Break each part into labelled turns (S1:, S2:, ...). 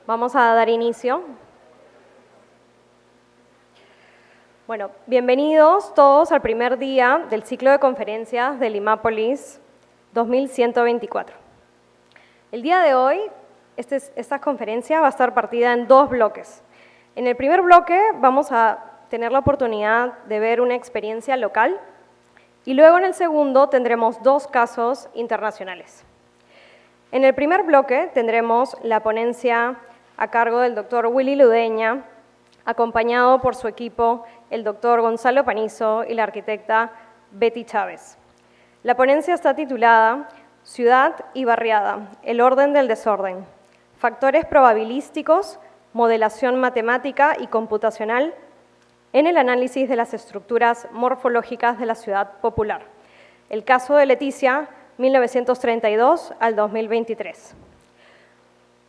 S1: Vamos a dar inicio. Bueno, bienvenidos todos al primer día del ciclo de conferencias de Limápolis 2124. El día de hoy, esta conferencia va a estar partida en dos bloques. En el primer bloque vamos a tener la oportunidad de ver una experiencia local y luego en el segundo tendremos dos casos internacionales. En el primer bloque tendremos la ponencia a cargo del doctor Willy Ludeña, acompañado por su equipo, el doctor Gonzalo Panizo y la arquitecta Betty Chávez. La ponencia está titulada Ciudad y barriada, el orden del desorden, factores probabilísticos, modelación matemática y computacional en el análisis de las estructuras morfológicas de la ciudad popular. El caso de Leticia, 1932 al 2023.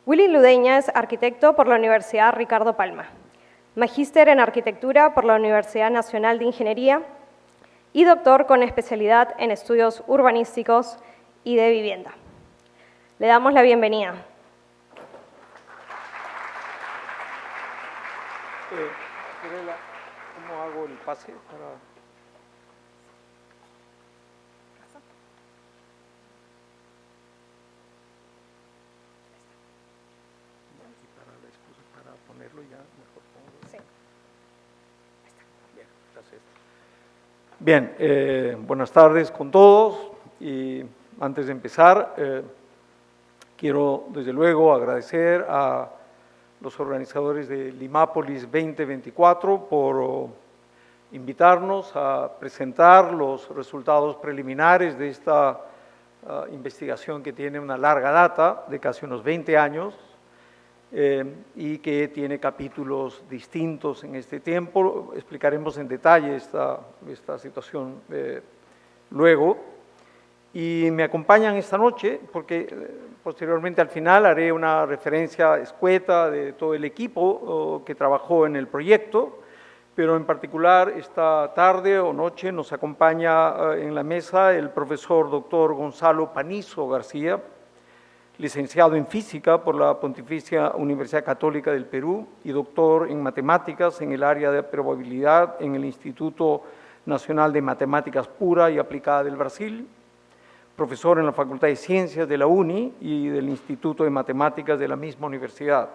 S1: Willy Ludeña es arquitecto por la Universidad Ricardo Palma, magíster en arquitectura por la Universidad Nacional de Ingeniería y doctor con especialidad en estudios urbanísticos y de vivienda. Le damos la bienvenida.
S2: ¿Cómo hago el pase para...? Para ponerlo ya, mejor pongo. Sí. Bien, gracias. Bien, buenas tardes con todos y antes de empezar quiero desde luego agradecer a los organizadores de Limápolis 2024 por invitarnos a presentar los resultados preliminares de esta investigación que tiene una larga data de casi unos 20 años y que tiene capítulos distintos en este tiempo. Explicaremos en detalle esta situación luego. Y me acompañan esta noche porque posteriormente al final haré una referencia escueta de todo el equipo que trabajó en el proyecto, pero en particular esta tarde o noche nos acompaña en la mesa el profesor doctor Gonzalo Panizo García, licenciado en Física por la Pontificia Universidad Católica del Perú y doctor en Matemáticas en el área de probabilidad en el Instituto Nacional de Matemáticas Pura y Aplicada del Brasil, profesor en la Facultad de Ciencias de la UNI y del Instituto de Matemáticas de la misma universidad.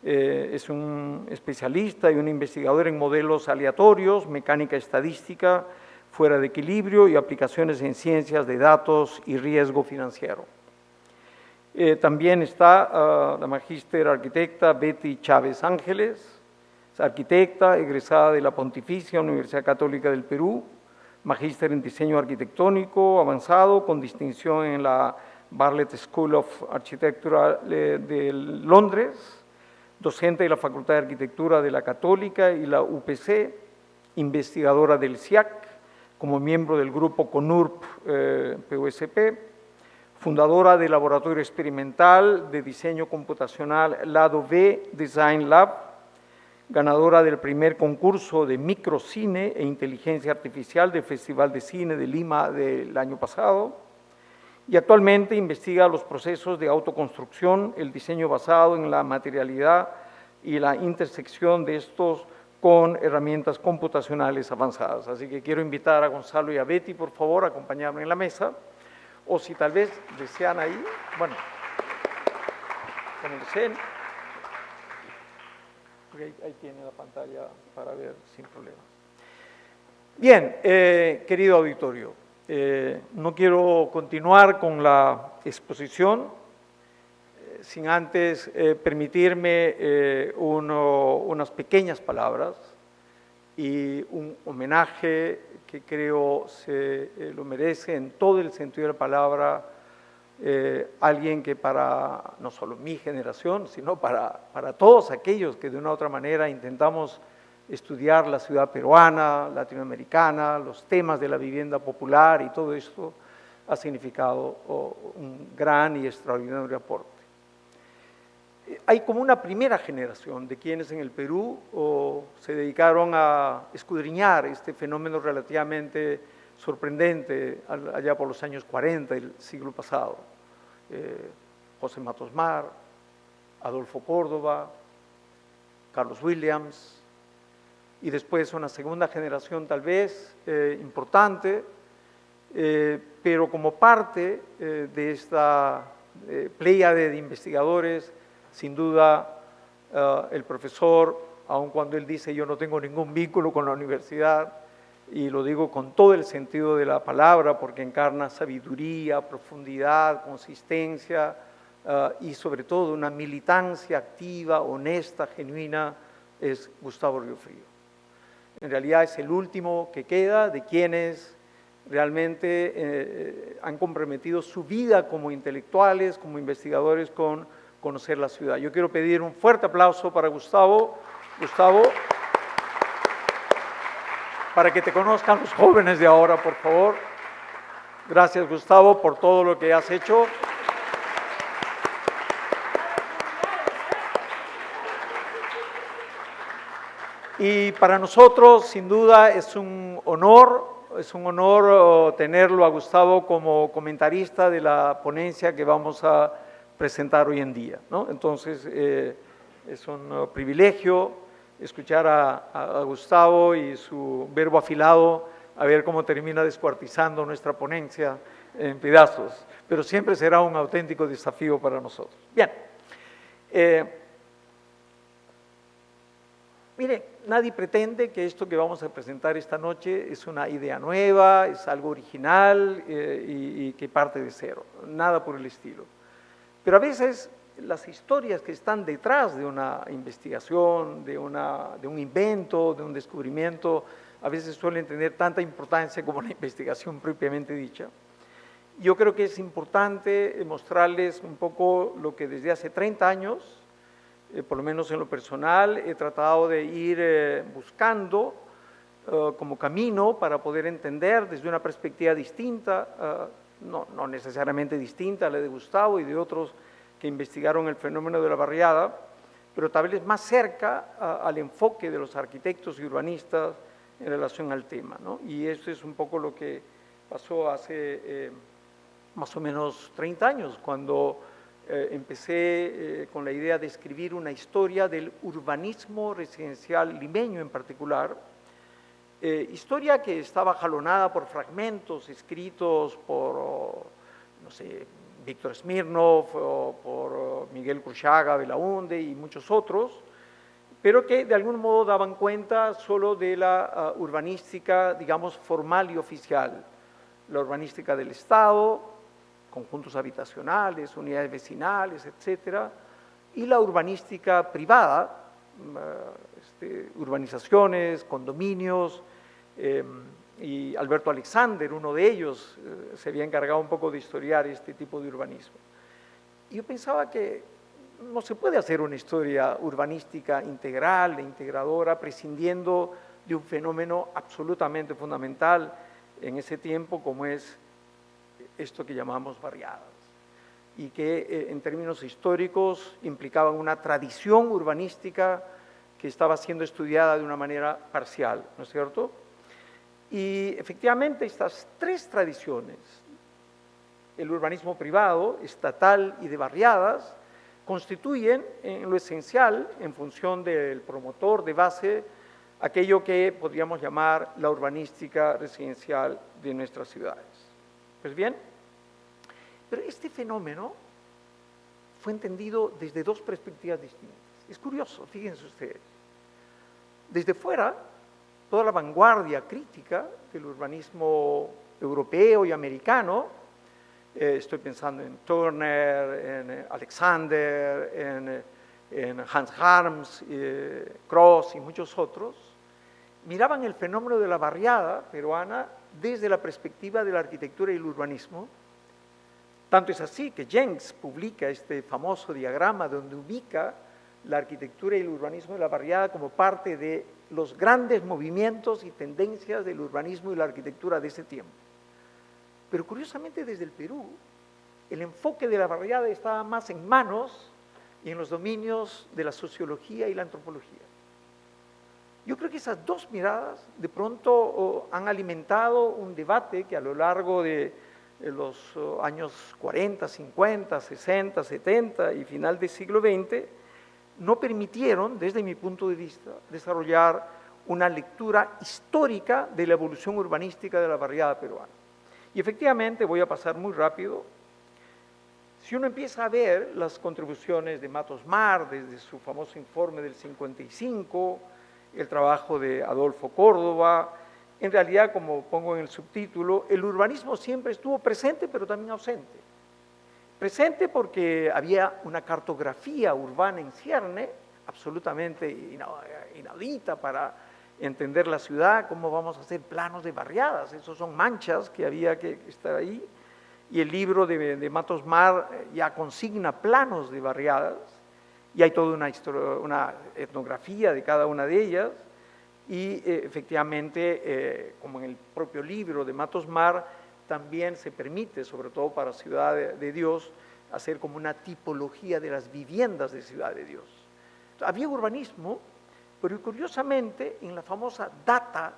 S2: Es un especialista y un investigador en modelos aleatorios, mecánica estadística, fuera de equilibrio y aplicaciones en ciencias de datos y riesgo financiero. También está la magíster arquitecta Betty Chávez Ángeles, es arquitecta egresada de la Pontificia Universidad Católica del Perú, magíster en diseño arquitectónico avanzado con distinción en la Bartlett School of Architecture de Londres, docente de la Facultad de Arquitectura de la Católica y la UPC, investigadora del CIAC, como miembro del grupo CONURP PUSP, fundadora del Laboratorio Experimental de Diseño Computacional Lado B Design Lab, ganadora del primer concurso de microcine e inteligencia artificial del Festival de Cine de Lima del año pasado, y actualmente investiga los procesos de autoconstrucción, el diseño basado en la materialidad y la intersección de estos con herramientas computacionales avanzadas. Así que quiero invitar a Gonzalo y a Betty, por favor, a acompañarme en la mesa, o si tal vez desean ahí, bueno, como deseen. Ahí tiene la pantalla para ver sin problemas. Bien, querido auditorio, no quiero continuar con la exposición sin antes permitirme unas pequeñas palabras y un homenaje que creo se lo merece en todo el sentido de la palabra alguien que para no solo mi generación, sino para todos aquellos que de una u otra manera intentamos estudiar la ciudad peruana, latinoamericana, los temas de la vivienda popular y todo esto ha significado un gran y extraordinario aporte. Hay como una primera generación de quienes en el Perú se dedicaron a escudriñar este fenómeno relativamente sorprendente allá por los años 40 del siglo pasado. José Matos Mar, Adolfo Córdoba, Carlos Williams, y después una segunda generación tal vez importante, pero como parte de esta pléyade de investigadores, sin duda el profesor, aun cuando él dice yo no tengo ningún vínculo con la universidad, y lo digo con todo el sentido de la palabra, porque encarna sabiduría, profundidad, consistencia y sobre todo una militancia activa, honesta, genuina, es Gustavo Riofrío. En realidad es el último que queda de quienes realmente han comprometido su vida como intelectuales, como investigadores con conocer la ciudad. Yo quiero pedir un fuerte aplauso para Gustavo. Gustavo, para que te conozcan los jóvenes de ahora, por favor. Gracias, Gustavo, por todo lo que has hecho. Y para nosotros, sin duda, es un honor tenerlo a Gustavo como comentarista de la ponencia que vamos a presentar hoy en día, ¿no? Entonces, es un privilegio escuchar a Gustavo y su verbo afilado, a ver cómo termina descuartizando nuestra ponencia en pedazos, pero siempre será un auténtico desafío para nosotros. Bien, mire, nadie pretende que esto que vamos a presentar esta noche es una idea nueva, es algo original y que parte de cero, nada por el estilo. Pero a veces las historias que están detrás de una investigación, de un invento, de un descubrimiento, a veces suelen tener tanta importancia como la investigación propiamente dicha. Yo creo que es importante mostrarles un poco lo que desde hace 30 años, por lo menos en lo personal, he tratado de ir buscando como camino para poder entender desde una perspectiva distinta, no necesariamente distinta a la de Gustavo y de otros que investigaron el fenómeno de la barriada, pero tal vez más cerca al enfoque de los arquitectos y urbanistas en relación al tema, ¿no? Y eso es un poco lo que pasó hace más o menos 30 años, cuando empecé con la idea de escribir una historia del urbanismo residencial limeño en particular, historia que estaba jalonada por fragmentos escritos por, no sé, Víctor Smirnov, o por Miguel Cruchaga Belaunde y muchos otros, pero que de algún modo daban cuenta solo de la urbanística, digamos, formal y oficial, la urbanística del Estado, conjuntos habitacionales, unidades vecinales, etcétera, y la urbanística privada, urbanizaciones, condominios, y Alberto Alexander, uno de ellos, se había encargado un poco de historiar este tipo de urbanismo. Y yo pensaba que no se puede hacer una historia urbanística integral e integradora prescindiendo de un fenómeno absolutamente fundamental en ese tiempo como es esto que llamamos barriadas, y que en términos históricos implicaban una tradición urbanística que estaba siendo estudiada de una manera parcial, ¿no es cierto? Y efectivamente estas tres tradiciones, el urbanismo privado, estatal y de barriadas, constituyen en lo esencial, en función del promotor de base, aquello que podríamos llamar la urbanística residencial de nuestras ciudades. Pues bien, pero este fenómeno fue entendido desde dos perspectivas distintas. Es curioso, fíjense ustedes. Desde fuera, toda la vanguardia crítica del urbanismo europeo y americano, estoy pensando en Turner, en Alexander, en Hans Harms, Cross y muchos otros, miraban el fenómeno de la barriada peruana desde la perspectiva de la arquitectura y el urbanismo. Tanto es así que Jenks publica este famoso diagrama donde ubica la arquitectura y el urbanismo de la barriada como parte de los grandes movimientos y tendencias del urbanismo y la arquitectura de ese tiempo. Pero curiosamente desde el Perú, el enfoque de la barriada estaba más en manos y en los dominios de la sociología y la antropología. Yo creo que esas dos miradas de pronto han alimentado un debate que a lo largo de en los años 40, 50, 60, 70 y final del siglo XX, no permitieron, desde mi punto de vista, desarrollar una lectura histórica de la evolución urbanística de la barriada peruana. Y efectivamente, voy a pasar muy rápido, si uno empieza a ver las contribuciones de Matos Mar, desde su famoso informe del 55, el trabajo de Adolfo Córdoba, en realidad, como pongo en el subtítulo, el urbanismo siempre estuvo presente, pero también ausente. Presente porque había una cartografía urbana en cierne, absolutamente inaudita para entender la ciudad, cómo vamos a hacer planos de barriadas, esos son manchas que había que estar ahí, y el libro de Matos Mar ya consigna planos de barriadas, y hay toda una etnografía de cada una de ellas, y efectivamente, como en el propio libro de Matos Mar, también se permite, sobre todo para Ciudad de Dios, hacer como una tipología de las viviendas de Ciudad de Dios. Había urbanismo, pero curiosamente en la famosa data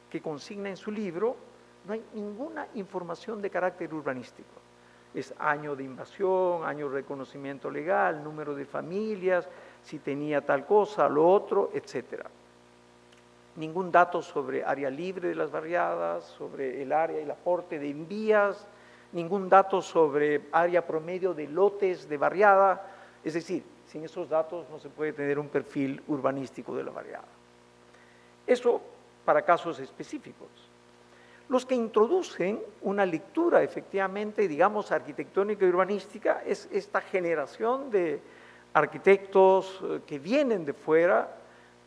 S2: que consigna en su libro, no hay ninguna información de carácter urbanístico. Es año de invasión, año de reconocimiento legal, número de familias, si tenía tal cosa, lo otro, etcétera. Ningún dato sobre área libre de las barriadas, sobre el área y el aporte de vías, ningún dato sobre área promedio de lotes de barriada, es decir, sin esos datos no se puede tener un perfil urbanístico de la barriada. Eso para casos específicos. Los que introducen una lectura efectivamente, digamos, arquitectónica y urbanística es esta generación de arquitectos que vienen de fuera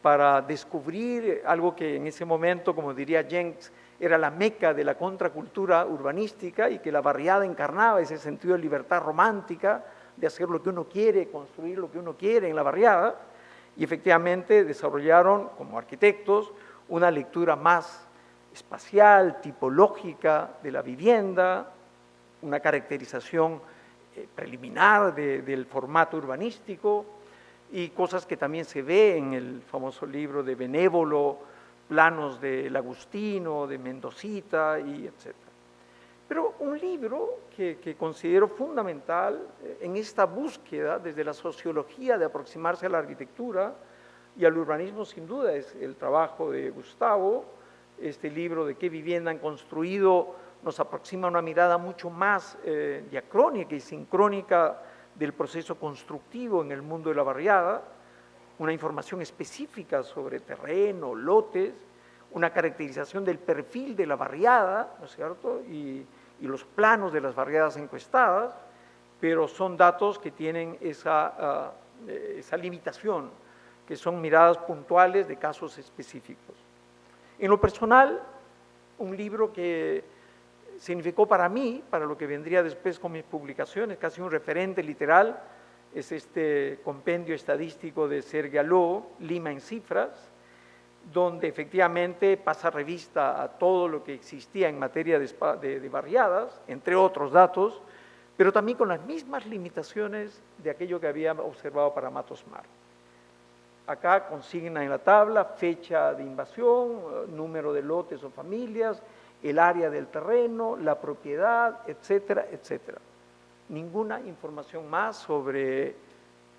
S2: para descubrir algo que en ese momento, como diría Jenks, era la meca de la contracultura urbanística y que la barriada encarnaba ese sentido de libertad romántica, de hacer lo que uno quiere, construir lo que uno quiere en la barriada, y efectivamente desarrollaron como arquitectos una lectura más espacial, tipológica de la vivienda, una caracterización preliminar del formato urbanístico y cosas que también se ve en el famoso libro de Benévolo, planos del Agustino, de Mendocita y etc. Pero un libro que considero fundamental en esta búsqueda desde la sociología de aproximarse a la arquitectura y al urbanismo sin duda es el trabajo de Gustavo. Este libro de qué vivienda han construido nos aproxima a una mirada mucho más diacrónica y sincrónica del proceso constructivo en el mundo de la barriada, una información específica sobre terreno, lotes, una caracterización del perfil de la barriada, ¿no es cierto?, y los planos de las barriadas encuestadas, pero son datos que tienen esa limitación, que son miradas puntuales de casos específicos. En lo personal, un libro que significó para mí, para lo que vendría después con mis publicaciones, casi un referente literal, es este compendio estadístico de Serge Allot, Lima en cifras, donde efectivamente pasa revista a todo lo que existía en materia de barriadas, entre otros datos, pero también con las mismas limitaciones de aquello que había observado para Matos Mar. Acá consigna en la tabla fecha de invasión, número de lotes o familias, el área del terreno, la propiedad, etcétera, etcétera. Ninguna información más sobre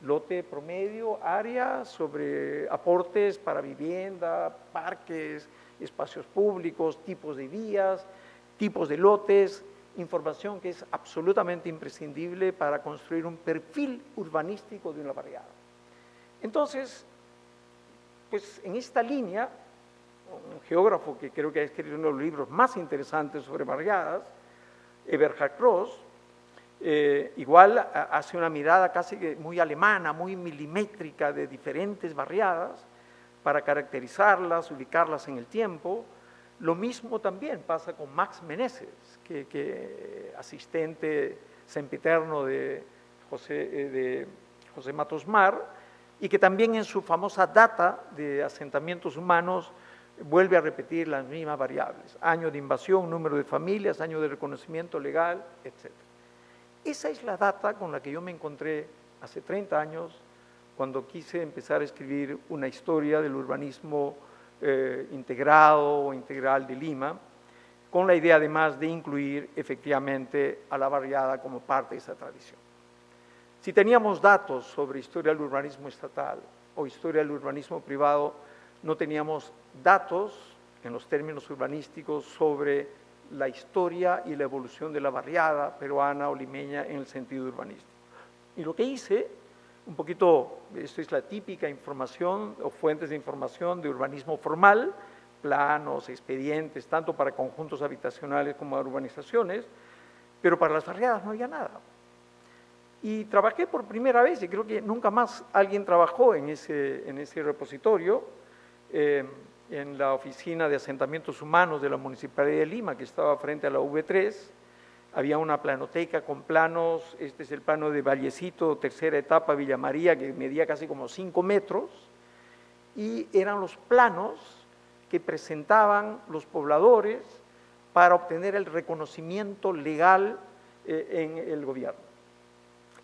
S2: lote promedio, área, sobre aportes para vivienda, parques, espacios públicos, tipos de vías, tipos de lotes, información que es absolutamente imprescindible para construir un perfil urbanístico de una barriada. Entonces, pues en esta línea, un geógrafo que creo que ha escrito uno de los libros más interesantes sobre barriadas, Eberhard Kross, igual hace una mirada casi muy alemana, muy milimétrica de diferentes barriadas para caracterizarlas, ubicarlas en el tiempo. Lo mismo también pasa con Max Meneses, que asistente sempiterno de José Matos Mar, y que también en su famosa data de asentamientos humanos vuelve a repetir las mismas variables, año de invasión, número de familias, año de reconocimiento legal, etc. Esa es la data con la que yo me encontré hace 30 años cuando quise empezar a escribir una historia del urbanismo integrado o integral de Lima, con la idea además de incluir efectivamente a la barriada como parte de esa tradición. Si teníamos datos sobre historia del urbanismo estatal o historia del urbanismo privado, no teníamos datos en los términos urbanísticos sobre la historia y la evolución de la barriada peruana o limeña en el sentido urbanístico. Y lo que hice, un poquito, esto es la típica información o fuentes de información de urbanismo formal, planos, expedientes, tanto para conjuntos habitacionales como urbanizaciones, pero para las barriadas no había nada. Y trabajé por primera vez, y creo que nunca más alguien trabajó en ese repositorio, en la Oficina de Asentamientos Humanos de la Municipalidad de Lima, que estaba frente a la V3, había una planoteca con planos, este es el plano de Vallecito, tercera etapa, Villa María, que medía casi como 5 metros, y eran los planos que presentaban los pobladores para obtener el reconocimiento legal en el gobierno.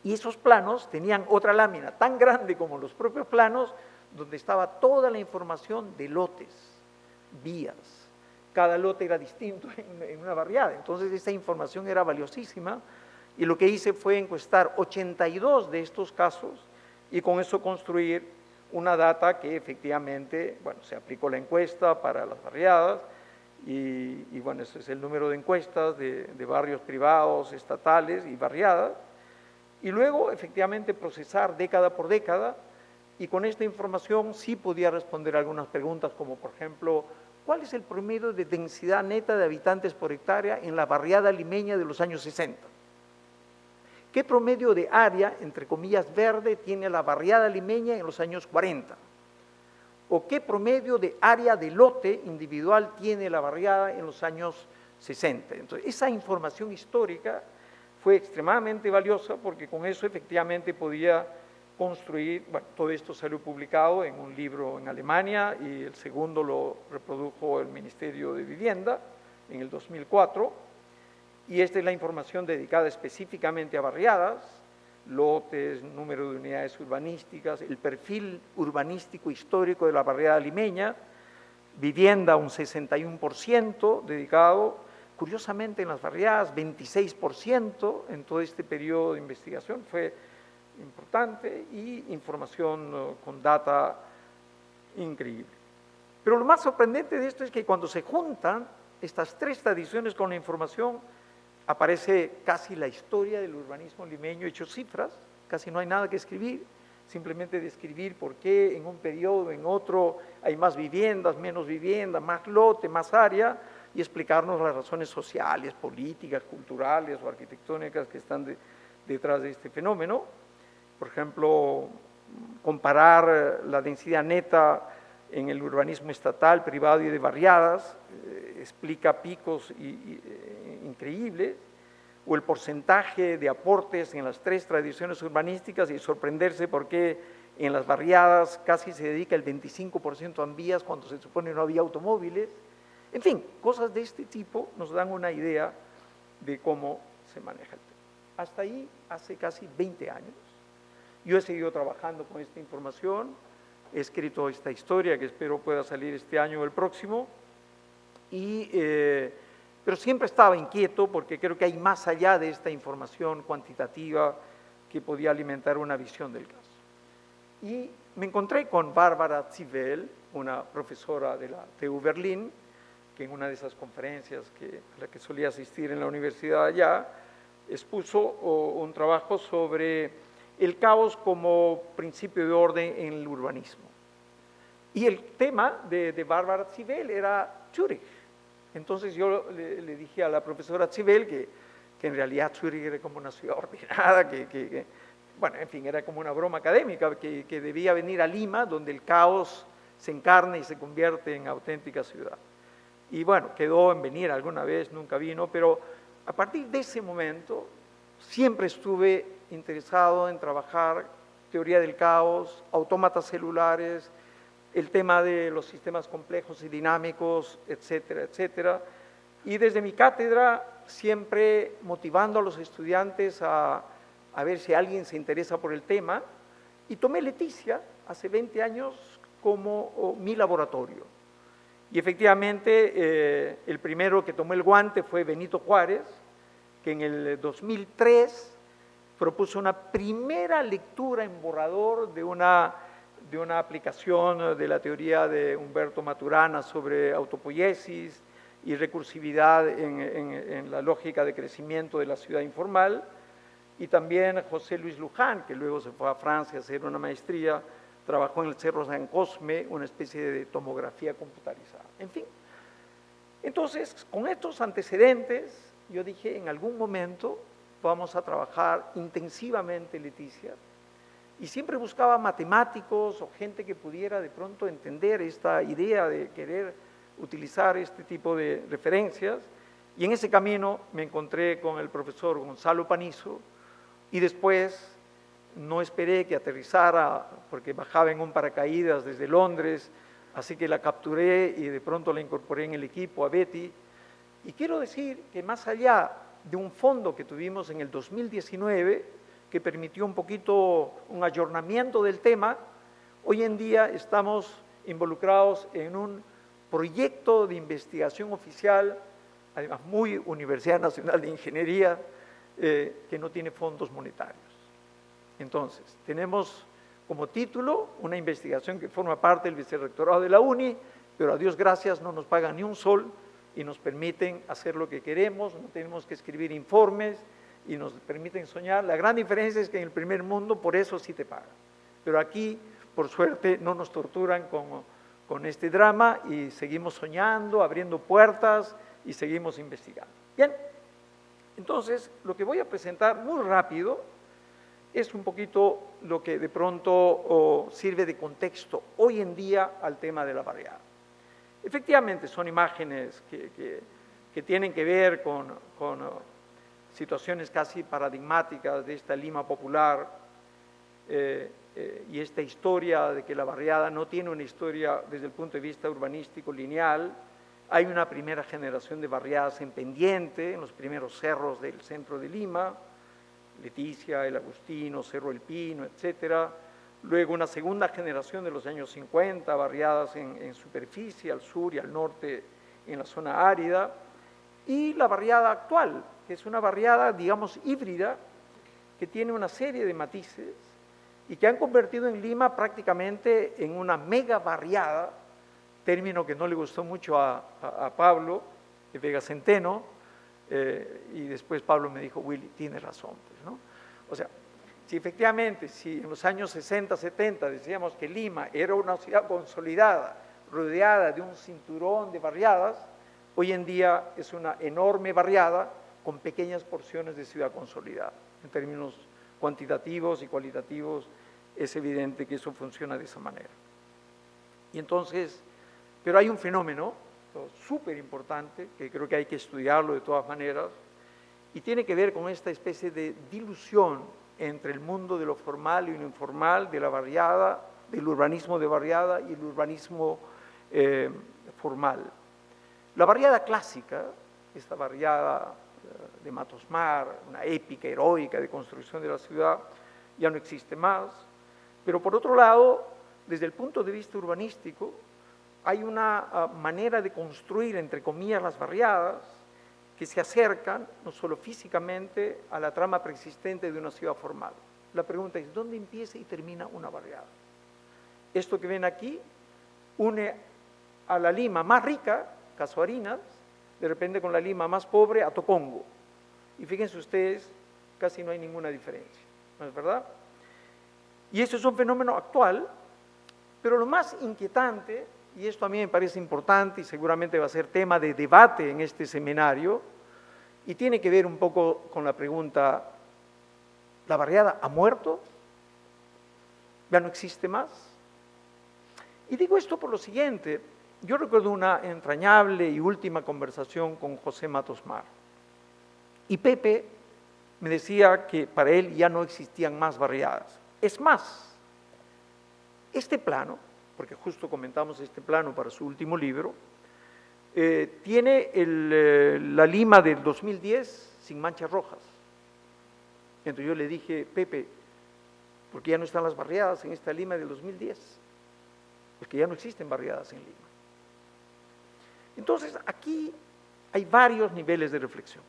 S2: Y esos planos tenían otra lámina tan grande como los propios planos, donde estaba toda la información de lotes, vías. Cada lote era distinto en una barriada, entonces esa información era valiosísima, y lo que hice fue encuestar 82 de estos casos y con eso construir una data que efectivamente, bueno, se aplicó la encuesta para las barriadas y bueno, ese es el número de encuestas de barrios privados, estatales y barriadas, y luego efectivamente procesar década por década, y con esta información sí podía responder algunas preguntas como por ejemplo, ¿cuál es el promedio de densidad neta de habitantes por hectárea en la barriada limeña de los años 60? ¿Qué promedio de área, entre comillas, verde tiene la barriada limeña en los años 40? ¿O qué promedio de área de lote individual tiene la barriada en los años 60? Entonces, esa información histórica fue extremadamente valiosa porque con eso efectivamente podía construir, bueno, todo esto salió publicado en un libro en Alemania y el segundo lo reprodujo el Ministerio de Vivienda en el 2004. Y esta es la información dedicada específicamente a barriadas, lotes, número de unidades urbanísticas, el perfil urbanístico histórico de la barriada limeña, vivienda un 61% dedicado, curiosamente en las barriadas 26% en todo este periodo de investigación, fue importante, y información con data increíble. Pero lo más sorprendente de esto es que cuando se juntan estas tres tradiciones con la información, aparece casi la historia del urbanismo limeño hecho cifras, casi no hay nada que escribir, simplemente describir por qué en un periodo, en otro, hay más viviendas, menos viviendas, más lote, más área, y explicarnos las razones sociales, políticas, culturales o arquitectónicas que están detrás de este fenómeno. Por ejemplo, comparar la densidad neta en el urbanismo estatal, privado y de barriadas, explica picos increíbles, o el porcentaje de aportes en las tres tradiciones urbanísticas y sorprenderse por qué en las barriadas casi se dedica el 25% a vías cuando se supone no había automóviles. En fin, cosas de este tipo nos dan una idea de cómo se maneja el tema. Hasta ahí, hace casi 20 años, yo he seguido trabajando con esta información, he escrito esta historia que espero pueda salir este año o el próximo, pero siempre estaba inquieto porque creo que hay más allá de esta información cuantitativa que podía alimentar una visión del caso. Y me encontré con Bárbara Zivel, una profesora de la TU Berlín, que en una de esas conferencias a la que solía asistir en la universidad allá, expuso un trabajo sobre el caos como principio de orden en el urbanismo. Y el tema de Bárbara Zivel era Zúrich. Entonces yo le dije a la profesora Zivel que en realidad Zúrich era como una ciudad ordenada, bueno, en fin, era como una broma académica, que debía venir a Lima, donde el caos se encarna y se convierte en auténtica ciudad. Y bueno, quedó en venir alguna vez, nunca vino, pero a partir de ese momento siempre estuve interesado en trabajar teoría del caos, autómatas celulares, el tema de los sistemas complejos y dinámicos, etcétera, etcétera. Y desde mi cátedra, siempre motivando a los estudiantes a ver si alguien se interesa por el tema, y tomé Leticia hace 20 años como mi laboratorio. Y efectivamente, el primero que tomó el guante fue Benito Juárez, que en el 2003 propuso una primera lectura en borrador de una aplicación de la teoría de Humberto Maturana sobre autopoiesis y recursividad en la lógica de crecimiento de la ciudad informal, y también José Luis Luján, que luego se fue a Francia a hacer una maestría, trabajó en el Cerro San Cosme, una especie de tomografía computarizada. En fin, entonces, con estos antecedentes, yo dije, en algún momento vamos a trabajar intensivamente, Leticia, y siempre buscaba matemáticos o gente que pudiera de pronto entender esta idea de querer utilizar este tipo de referencias, y en ese camino me encontré con el profesor Gonzalo Panizo, y después no esperé que aterrizara porque bajaba en un paracaídas desde Londres, así que la capturé y de pronto la incorporé en el equipo a Betty. Y quiero decir que más allá de un fondo que tuvimos en el 2019, que permitió un poquito un ayornamiento del tema, hoy en día estamos involucrados en un proyecto de investigación oficial, además muy Universidad Nacional de Ingeniería, que no tiene fondos monetarios. Entonces, tenemos como título una investigación que forma parte del vicerrectorado de la UNI, pero a Dios gracias no nos pagan ni un sol y nos permiten hacer lo que queremos, no tenemos que escribir informes y nos permiten soñar. La gran diferencia es que en el primer mundo por eso sí te pagan, pero aquí, por suerte, no nos torturan con este drama y seguimos soñando, abriendo puertas y seguimos investigando. Bien, entonces, lo que voy a presentar muy rápido es un poquito lo que de pronto sirve de contexto hoy en día al tema de la barriada. Efectivamente, son imágenes que tienen que ver con situaciones casi paradigmáticas de esta Lima popular y esta historia de que la barriada no tiene una historia desde el punto de vista urbanístico lineal. Hay una primera generación de barriadas en pendiente, en los primeros cerros del centro de Lima, Leticia, El Agustino, Cerro El Pino, etcétera. Luego una segunda generación de los años 50, barriadas en superficie, al sur y al norte, en la zona árida. Y la barriada actual, que es una barriada, digamos, híbrida, que tiene una serie de matices y que han convertido en Lima prácticamente en una mega barriada, término que no le gustó mucho a Pablo Vega Centeno, y después Pablo me dijo, Willy, tienes razón, pues, ¿no? O sea, si efectivamente, si en los años 60, 70 decíamos que Lima era una ciudad consolidada, rodeada de un cinturón de barriadas, hoy en día es una enorme barriada con pequeñas porciones de ciudad consolidada. En términos cuantitativos y cualitativos es evidente que eso funciona de esa manera. Y entonces, pero hay un fenómeno súper importante, que creo que hay que estudiarlo de todas maneras, y tiene que ver con esta especie de dilución entre el mundo de lo formal y lo informal, de la barriada, del urbanismo de barriada y el urbanismo formal. La barriada clásica, esta barriada de Matos Mar, una épica heroica de construcción de la ciudad, ya no existe más, pero por otro lado, desde el punto de vista urbanístico, hay una manera de construir, entre comillas, las barriadas que se acercan, no solo físicamente, a la trama preexistente de una ciudad formal. La pregunta es, ¿dónde empieza y termina una barriada? Esto que ven aquí une a la Lima más rica, Casuarinas, de repente con la Lima más pobre, a Tocongo. Y fíjense ustedes, casi no hay ninguna diferencia, ¿no es verdad? Y esto es un fenómeno actual, pero lo más inquietante, y esto a mí me parece importante y seguramente va a ser tema de debate en este seminario, y tiene que ver un poco con la pregunta, ¿la barriada ha muerto? ¿Ya no existe más? Y digo esto por lo siguiente, yo recuerdo una entrañable y última conversación con José Matos Mar, y Pepe me decía que para él ya no existían más barriadas. Es más, este plano, porque justo comentamos este plano para su último libro, tiene la Lima del 2010 sin manchas rojas. Entonces yo le dije, Pepe, ¿por qué ya no están las barriadas en esta Lima del 2010? Porque ya no existen barriadas en Lima. Entonces, aquí hay varios niveles de reflexión.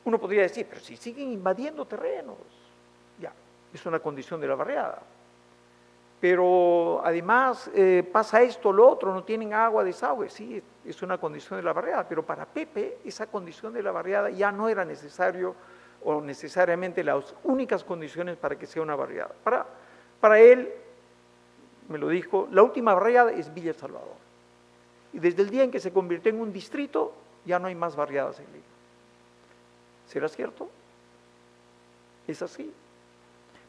S2: Uno podría decir, pero si siguen invadiendo terrenos, ya, es una condición de la barriada. Pero además pasa esto, lo otro, no tienen agua, desagüe, sí, es una condición de la barriada, pero para Pepe esa condición de la barriada ya no era necesario o necesariamente las únicas condiciones para que sea una barriada. Para él, me lo dijo, la última barriada es Villa El Salvador. Y desde el día en que se convirtió en un distrito, ya no hay más barriadas en Lima. ¿Será cierto? Es así.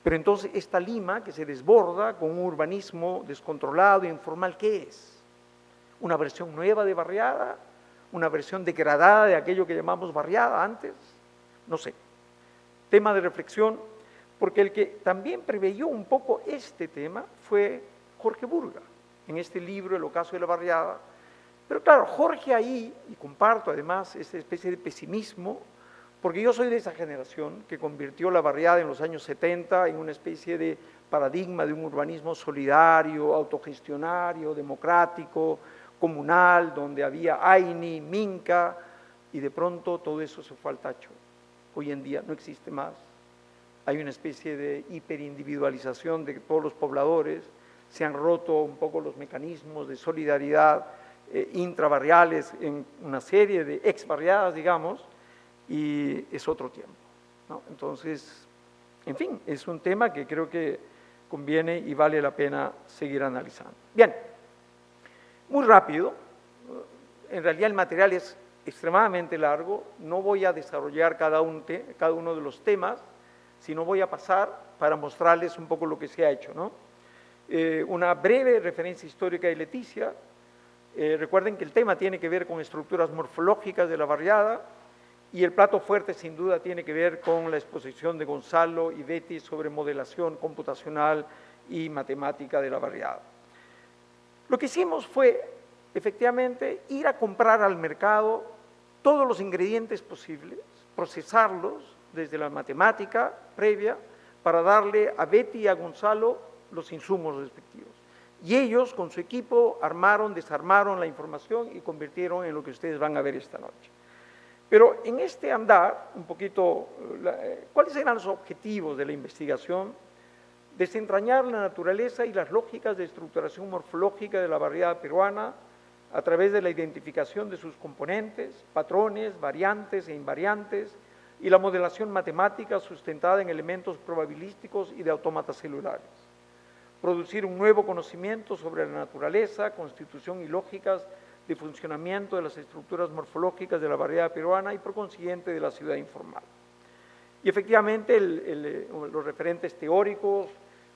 S2: Pero entonces esta Lima que se desborda con un urbanismo descontrolado e informal, ¿qué es? ¿Una versión nueva de barriada? ¿Una versión degradada de aquello que llamamos barriada antes? No sé. Tema de reflexión, porque el que también preveyó un poco este tema fue Jorge Burga, en este libro El ocaso de la barriada. Pero claro, Jorge ahí, y comparto además esta especie de pesimismo, porque yo soy de esa generación que convirtió la barriada en los años 70 en una especie de paradigma de un urbanismo solidario, autogestionario, democrático, comunal, donde había AINI, Minca, y de pronto todo eso se fue al tacho. Hoy en día no existe más. Hay una especie de hiperindividualización de todos los pobladores, se han roto un poco los mecanismos de solidaridad intrabarriales en una serie de exbarriadas, digamos, y es otro tiempo, ¿no? Entonces, en fin, es un tema que creo que conviene y vale la pena seguir analizando. Bien, muy rápido, en realidad el material es extremadamente largo, no voy a desarrollar cada uno de los temas, sino voy a pasar para mostrarles un poco lo que se ha hecho, ¿no? Una breve referencia histórica de Leticia. Recuerden que el tema tiene que ver con estructuras morfológicas de la barriada, y el plato fuerte, sin duda, tiene que ver con la exposición de Gonzalo y Betty sobre modelación computacional y matemática de la barriada. Lo que hicimos fue, efectivamente, ir a comprar al mercado todos los ingredientes posibles, procesarlos desde la matemática previa, para darle a Betty y a Gonzalo los insumos respectivos. Y ellos, con su equipo, armaron, desarmaron la información y convirtieron en lo que ustedes van a ver esta noche. Pero en este andar, un poquito, ¿cuáles eran los objetivos de la investigación? Desentrañar la naturaleza y las lógicas de estructuración morfológica de la barriada peruana a través de la identificación de sus componentes, patrones, variantes e invariantes, y la modelación matemática sustentada en elementos probabilísticos y de autómatas celulares. Producir un nuevo conocimiento sobre la naturaleza, constitución y lógicas de funcionamiento de las estructuras morfológicas de la barriada peruana y por consiguiente de la ciudad informal. Y efectivamente los referentes teóricos,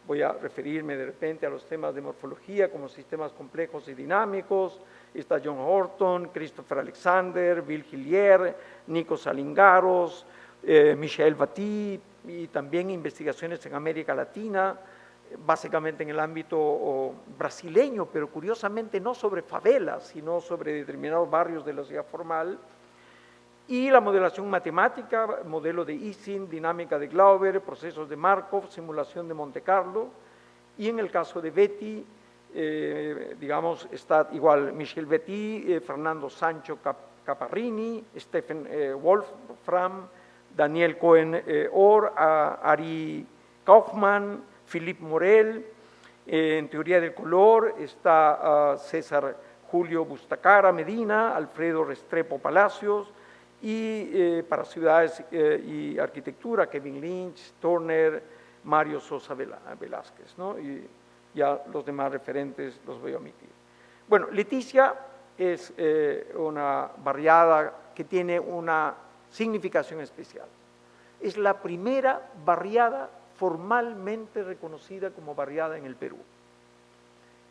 S2: voy a referirme de repente a los temas de morfología como sistemas complejos y dinámicos, está John Horton, Christopher Alexander, Bill Hillier, Nico Salingaros, Michel Batí, y también investigaciones en América Latina, básicamente en el ámbito brasileño, pero curiosamente no sobre favelas, sino sobre determinados barrios de la ciudad formal, y la modelación matemática, modelo de Ising, dinámica de Glauber, procesos de Markov, simulación de Monte Carlo, y en el caso de Betty, digamos, está igual Michel Betty, Fernando Sancho Caparrini, Stephen Wolfram, Daniel Cohen Orr, Ari Kaufman, Philippe Morel. En teoría del color está César Julio Bustacara Medina, Alfredo Restrepo Palacios, y para ciudades y arquitectura, Kevin Lynch, Turner, Mario Sosa Velázquez, ¿no? Y ya los demás referentes los voy a omitir. Bueno, Leticia es una barriada que tiene una significación especial. Es la primera barriada formalmente reconocida como barriada en el Perú.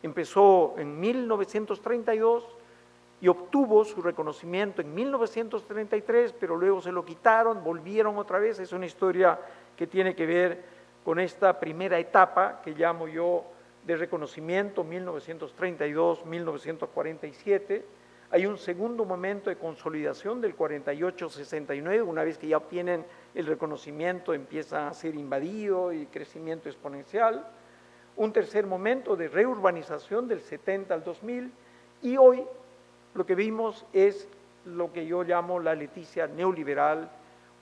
S2: Empezó en 1932 y obtuvo su reconocimiento en 1933, pero luego se lo quitaron, volvieron otra vez. Es una historia que tiene que ver con esta primera etapa que llamo yo de reconocimiento, 1932-1947. Hay un segundo momento de consolidación del 48-69, una vez que ya obtienen el reconocimiento empieza a ser invadido y crecimiento exponencial. Un tercer momento de reurbanización del 70 al 2000 Y hoy lo que vimos es lo que yo llamo la Leticia neoliberal,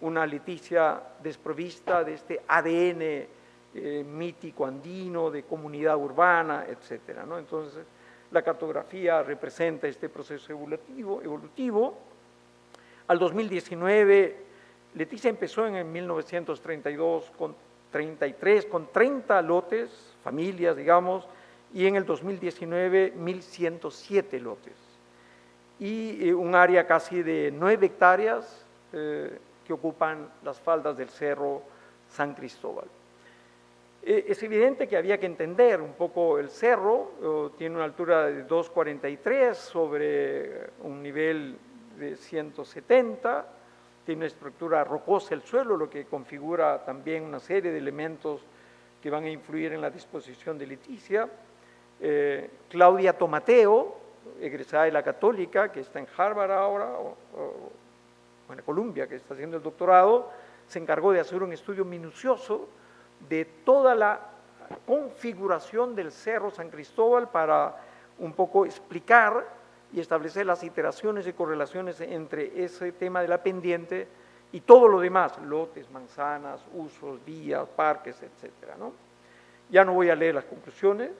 S2: una Leticia desprovista de este ADN mítico andino, de comunidad urbana, etcétera, ¿no? Entonces, la cartografía representa este proceso evolutivo. Al 2019, Leticia empezó en el 1932 con 33, con 30 lotes, familias, digamos, y en el 2019, 1.107 lotes. Y un área casi de 9 hectáreas que ocupan las faldas del Cerro San Cristóbal. Es evidente que había que entender un poco el cerro, tiene una altura de 2,43 sobre un nivel de 170, tiene una estructura rocosa el suelo, lo que configura también una serie de elementos que van a influir en la disposición de Leticia. Claudia Tomateo, egresada de la Católica, que está en Harvard ahora, o en Columbia, que está haciendo el doctorado, se encargó de hacer un estudio minucioso de toda la configuración del Cerro San Cristóbal para un poco explicar y establecer las iteraciones y correlaciones entre ese tema de la pendiente y todo lo demás, lotes, manzanas, usos, vías, parques, etcétera, ¿no? Ya no voy a leer las conclusiones.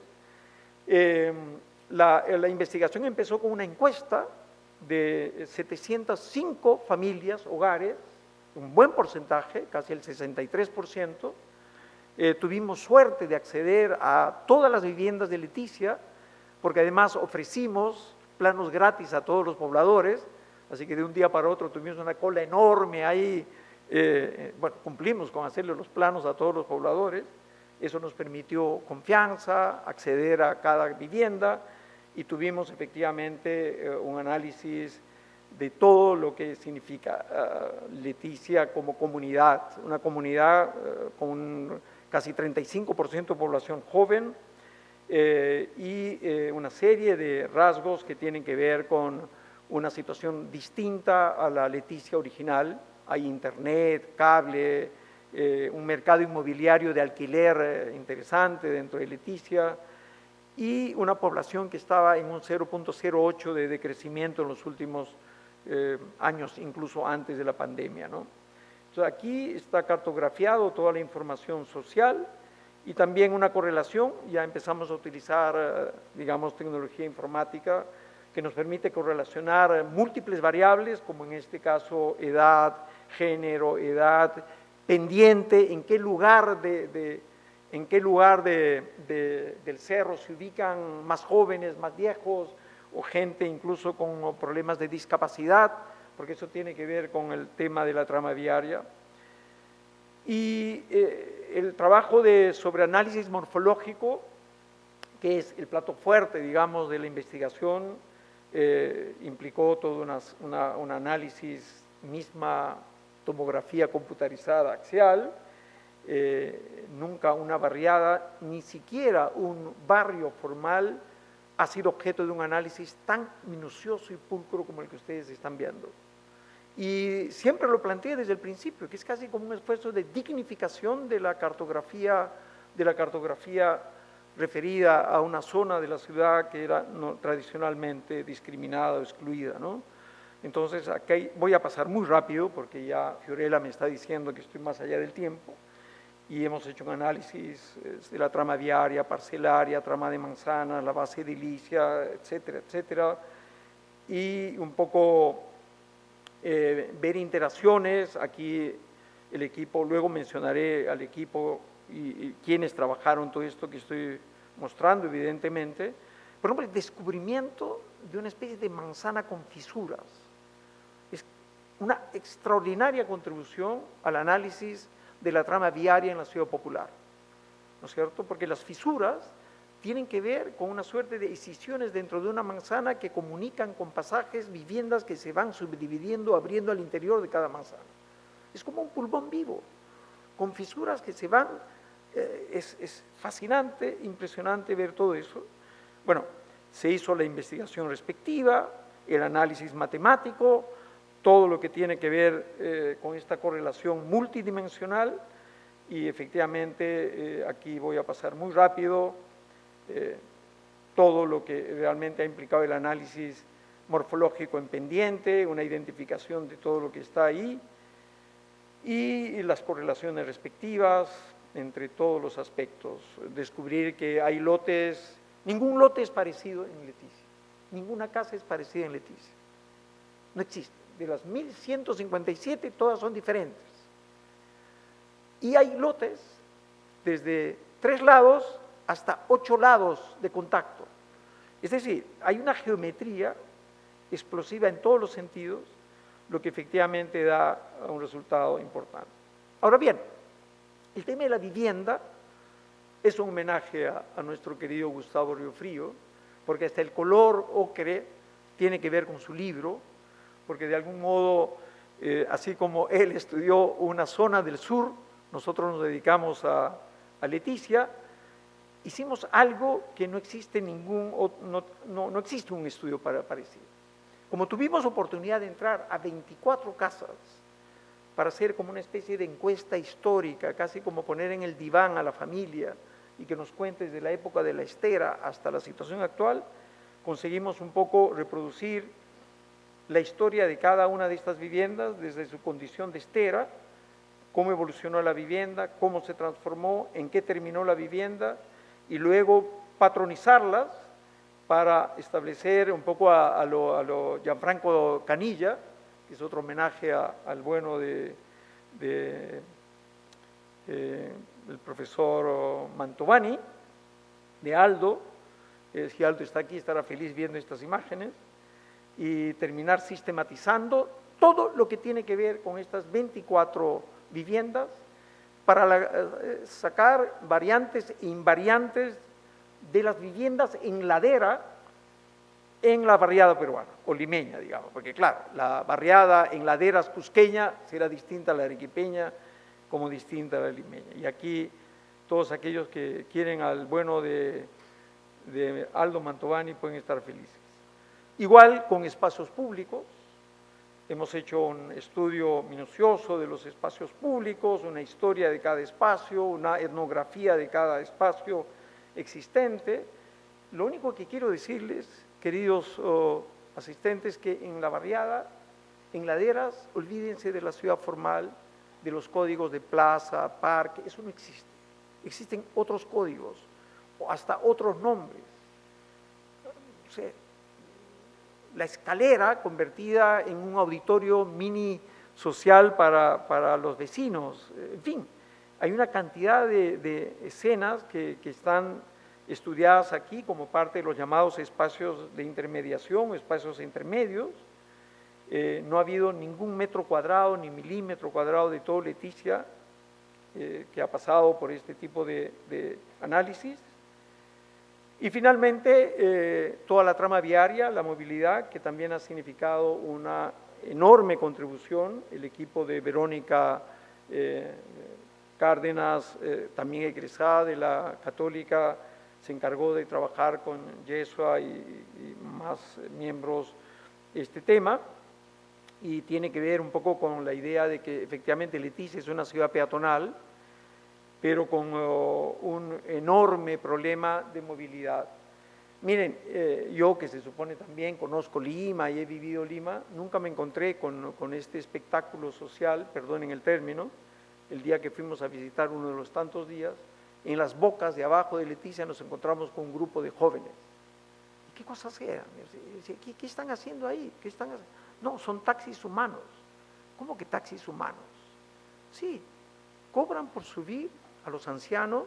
S2: La investigación empezó con una encuesta de 705 familias, hogares, un buen porcentaje, casi el 63%. Tuvimos suerte de acceder a todas las viviendas de Leticia, porque además ofrecimos planos gratis a todos los pobladores, así que de un día para otro tuvimos una cola enorme ahí, bueno, cumplimos con hacerle los planos a todos los pobladores, eso nos permitió confianza, acceder a cada vivienda y tuvimos efectivamente un análisis de todo lo que significa Leticia como comunidad, una comunidad con casi 35% de población joven y una serie de rasgos que tienen que ver con una situación distinta a la Leticia original. Hay internet, cable, un mercado inmobiliario de alquiler interesante dentro de Leticia y una población que estaba en un 0,08 de decrecimiento en los últimos años, incluso antes de la pandemia, ¿no? Entonces, aquí está cartografiado toda la información social y también una correlación, ya empezamos a utilizar, digamos, tecnología informática que nos permite correlacionar múltiples variables, como en este caso edad, género, edad, pendiente, en qué lugar del cerro se ubican más jóvenes, más viejos, o gente incluso con problemas de discapacidad, porque eso tiene que ver con el tema de la trama viaria. Y el trabajo de sobreanálisis morfológico, que es el plato fuerte, digamos, de la investigación, implicó todo un análisis, misma tomografía computarizada axial, nunca una barriada, ni siquiera un barrio formal ha sido objeto de un análisis tan minucioso y pulcro como el que ustedes están viendo. Y siempre lo planteé desde el principio, que es casi como un esfuerzo de dignificación de la cartografía referida a una zona de la ciudad que era tradicionalmente discriminada o excluida, ¿no? Entonces, aquí voy a pasar muy rápido porque ya Fiorella me está diciendo que estoy más allá del tiempo y hemos hecho un análisis de la trama viaria, parcelaria, trama de manzana, la base edilicia, etcétera, etcétera, y un poco ver interacciones. Aquí el equipo, luego mencionaré al equipo y quienes trabajaron todo esto que estoy mostrando, evidentemente. Por ejemplo, el descubrimiento de una especie de manzana con fisuras. Es una extraordinaria contribución al análisis de la trama viaria en la ciudad popular, ¿no es cierto? Porque las fisuras tienen que ver con una suerte de escisiones dentro de una manzana que comunican con pasajes, viviendas que se van subdividiendo, abriendo al interior de cada manzana. Es como un pulmón vivo, con fisuras que se van, es fascinante, impresionante ver todo eso. Bueno, se hizo la investigación respectiva, el análisis matemático, todo lo que tiene que ver con esta correlación multidimensional y efectivamente aquí voy a pasar muy rápido. todo lo que realmente ha implicado el análisis morfológico en pendiente, una identificación de todo lo que está ahí y las correlaciones respectivas entre todos los aspectos. Descubrir que hay lotes, ningún lote es parecido en Leticia, ninguna casa es parecida en Leticia, no existe. De las 1157 todas son diferentes. Y hay lotes desde 3 lados hasta 8 lados de contacto. Es decir, hay una geometría explosiva en todos los sentidos, lo que efectivamente da un resultado importante. Ahora bien, el tema de la vivienda es un homenaje a nuestro querido Gustavo Riofrío, porque hasta el color ocre tiene que ver con su libro, porque de algún modo, así como él estudió una zona del sur, nosotros nos dedicamos a Leticia, hicimos algo que no existe no existe un estudio parecido. Como tuvimos oportunidad de entrar a 24 casas para hacer como una especie de encuesta histórica, casi como poner en el diván a la familia y que nos cuente desde la época de la estera hasta la situación actual, conseguimos un poco reproducir la historia de cada una de estas viviendas desde su condición de estera, cómo evolucionó la vivienda, cómo se transformó, en qué terminó la vivienda, y luego patronizarlas para establecer un poco a lo Gianfranco Canilla, que es otro homenaje al bueno del profesor Mantovani, de Aldo. Si Aldo está aquí, estará feliz viendo estas imágenes, y terminar sistematizando todo lo que tiene que ver con estas 24 viviendas para sacar variantes e invariantes de las viviendas en ladera en la barriada peruana, o limeña, digamos, porque claro, la barriada en laderas cusqueña será distinta a la arequipeña, como distinta a la limeña. Y aquí todos aquellos que quieren al bueno de Aldo Mantovani pueden estar felices. Igual con espacios públicos, hemos hecho un estudio minucioso de los espacios públicos, una historia de cada espacio, una etnografía de cada espacio existente. Lo único que quiero decirles, queridos asistentes, que en la barriada, en laderas, olvídense de la ciudad formal, de los códigos de plaza, parque, eso no existe. Existen otros códigos, o hasta otros nombres. O sea, la escalera convertida en un auditorio mini social para los vecinos, en fin, hay una cantidad de escenas que están estudiadas aquí como parte de los llamados espacios de intermediación, espacios intermedios. No ha habido ningún metro cuadrado ni milímetro cuadrado de todo Leticia que ha pasado por este tipo de análisis. Y finalmente, toda la trama viaria, la movilidad, que también ha significado una enorme contribución. El equipo de Verónica Cárdenas, también egresada de la Católica, se encargó de trabajar con Yesua y más miembros este tema, y tiene que ver un poco con la idea de que efectivamente Leticia es una ciudad peatonal, pero con un enorme problema de movilidad. Miren, yo que se supone también conozco Lima y he vivido Lima, nunca me encontré con este espectáculo social, perdonen el término, el día que fuimos a visitar uno de los tantos días, en las bocas de abajo de Leticia nos encontramos con un grupo de jóvenes. ¿Y qué cosas eran? ¿Qué están haciendo ahí? ¿Qué están haciendo? No, son taxis humanos. ¿Cómo que taxis humanos? Sí, cobran por subir a los ancianos,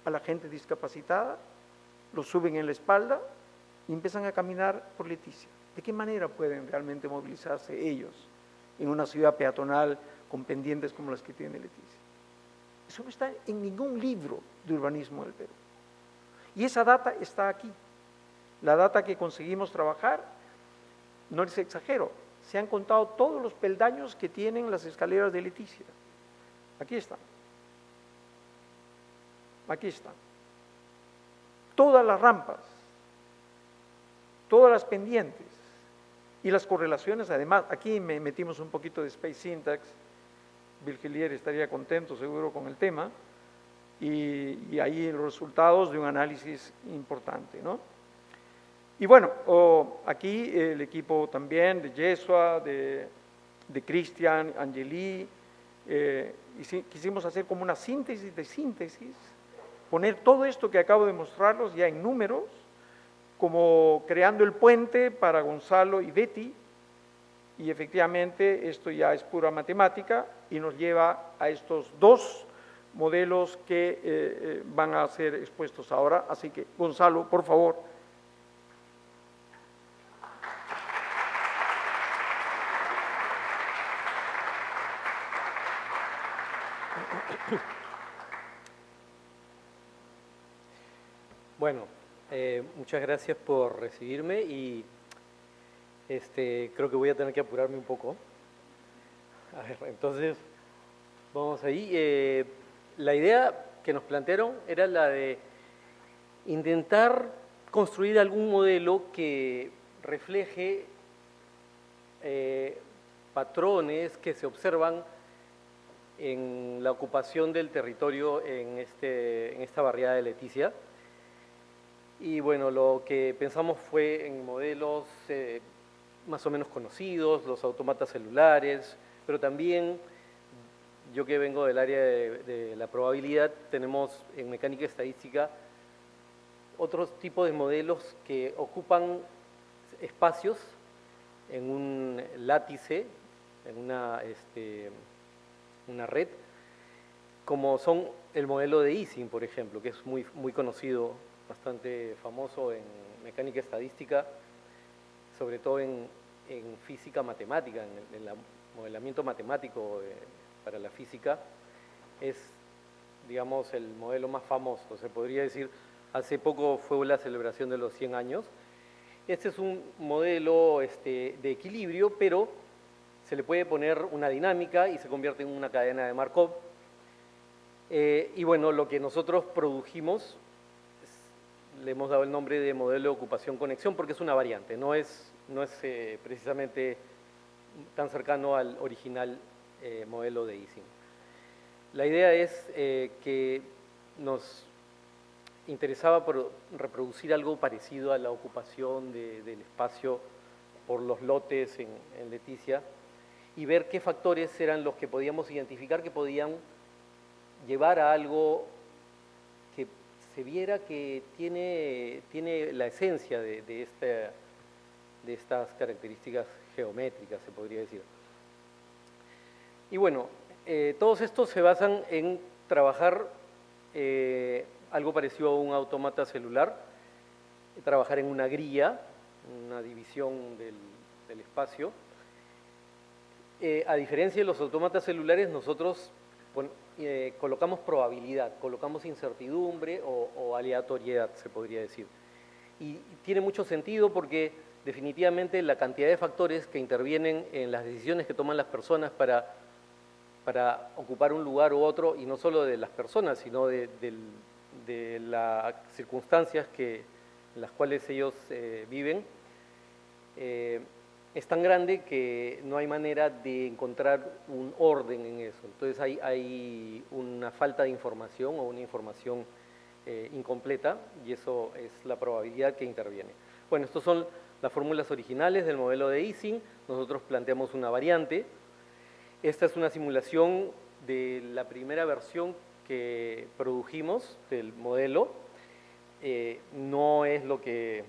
S2: a la gente discapacitada, los suben en la espalda y empiezan a caminar por Leticia. ¿De qué manera pueden realmente movilizarse ellos en una ciudad peatonal con pendientes como las que tiene Leticia? Eso no está en ningún libro de urbanismo del Perú. Y esa data está aquí. La data que conseguimos trabajar, no les exagero, se han contado todos los peldaños que tienen las escaleras de Leticia. Aquí están. Aquí están. Todas las rampas, todas las pendientes y las correlaciones. Además, aquí metimos un poquito de Space Syntax. Virgilier estaría contento seguro con el tema, y ahí los resultados de un análisis importante, ¿no? Y bueno, aquí el equipo también de Yeshua, de Cristian, Angeli, quisimos hacer como una síntesis de síntesis, poner todo esto que acabo de mostrarlos ya en números, como creando el puente para Gonzalo y Betty, y efectivamente esto ya es pura matemática y nos lleva a estos dos modelos que van a ser expuestos ahora. Así que, Gonzalo, por favor.
S3: Bueno, muchas gracias por recibirme y creo que voy a tener que apurarme un poco. A ver, entonces, vamos ahí. La idea que nos plantearon era la de intentar construir algún modelo que refleje patrones que se observan en la ocupación del territorio en esta barriada de Leticia. Y bueno, lo que pensamos fue en modelos más o menos conocidos, los autómatas celulares, pero también, yo que vengo del área de la probabilidad, tenemos en mecánica estadística otros tipos de modelos que ocupan espacios en un látice, en una red, como son el modelo de Ising, por ejemplo, que es muy conocido, bastante famoso en mecánica estadística, sobre todo en física matemática, en el modelamiento matemático para la física. Es, digamos, el modelo más famoso, se podría decir. Hace poco fue la celebración de los 100 años. Este es un modelo de equilibrio, pero se le puede poner una dinámica y se convierte en una cadena de Markov. Y bueno, lo que nosotros produjimos, le hemos dado el nombre de modelo de ocupación-conexión porque es una variante, no es precisamente tan cercano al original modelo de Ising. La idea es que nos interesaba reproducir algo parecido a la ocupación del espacio por los lotes en Leticia y ver qué factores eran los que podíamos identificar que podían llevar a algo que se viera que tiene la esencia de estas características geométricas, se podría decir. Y bueno, todos estos se basan en trabajar algo parecido a un autómata celular, trabajar en una grilla, una división del espacio. A diferencia de los autómatas celulares, nosotros colocamos probabilidad, colocamos incertidumbre o aleatoriedad, se podría decir. Y tiene mucho sentido porque definitivamente la cantidad de factores que intervienen en las decisiones que toman las personas para ocupar un lugar u otro, y no solo de las personas, sino de las circunstancias en las cuales ellos viven, es tan grande que no hay manera de encontrar un orden en eso. Entonces hay una falta de información o una información incompleta, y eso es la probabilidad que interviene. Bueno, estas son las fórmulas originales del modelo de Ising. Nosotros planteamos una variante. Esta es una simulación de la primera versión que produjimos del modelo. No es lo que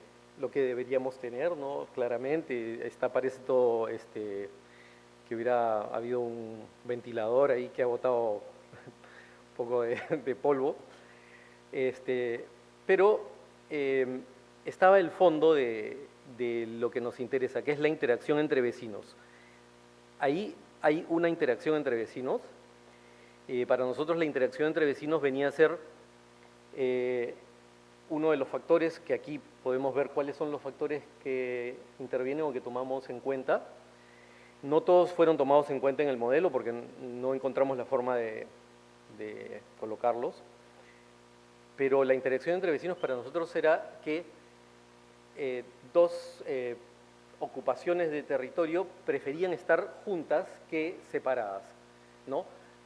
S3: deberíamos tener, ¿no? Claramente, parece todo que hubiera habido un ventilador ahí que ha botado un poco de polvo. Pero estaba el fondo de lo que nos interesa, que es la interacción entre vecinos. Ahí hay una interacción entre vecinos. Para nosotros la interacción entre vecinos venía a ser uno de los factores que aquí podemos ver cuáles son los factores que intervienen o que tomamos en cuenta. No todos fueron tomados en cuenta en el modelo porque no encontramos la forma de colocarlos, pero la interacción entre vecinos para nosotros era que dos ocupaciones de territorio preferían estar juntas que separadas, ¿no?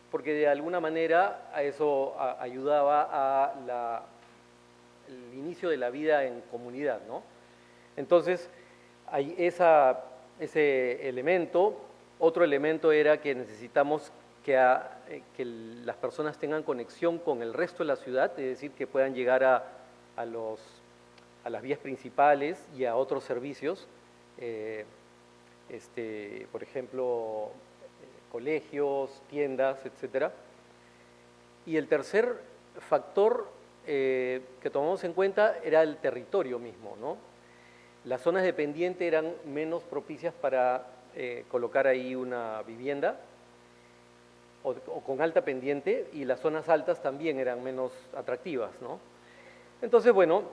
S3: Porque de alguna manera a eso ayudaba al inicio de la vida en comunidad, ¿no? Entonces, hay ese elemento. Otro elemento era que necesitamos que las personas tengan conexión con el resto de la ciudad, es decir, que puedan llegar a las vías principales y a otros servicios, por ejemplo, colegios, tiendas, etcétera. Y el tercer factor que tomamos en cuenta era el territorio mismo, ¿no? Las zonas de pendiente eran menos propicias para colocar ahí una vivienda o con alta pendiente, y las zonas altas también eran menos atractivas, ¿no? Entonces, bueno,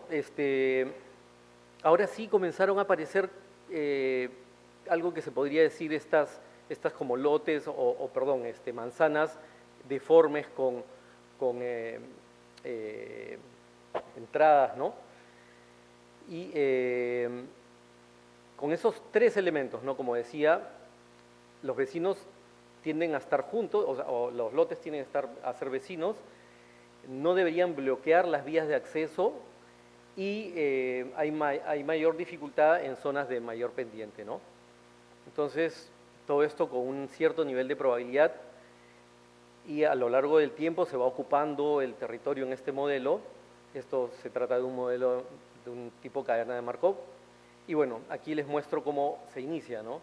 S3: ahora sí comenzaron a aparecer algo que se podría decir estas como lotes perdón, manzanas deformes con entradas, ¿no? Y con esos tres elementos, ¿no? Como decía, los vecinos tienden a estar juntos, o los lotes tienden a ser vecinos, no deberían bloquear las vías de acceso, y hay mayor dificultad en zonas de mayor pendiente, ¿no? Entonces, todo esto con un cierto nivel de probabilidad, y a lo largo del tiempo se va ocupando el territorio en este modelo. Esto se trata de un modelo de un tipo cadena de Markov. Y bueno, aquí les muestro cómo se inicia, ¿no?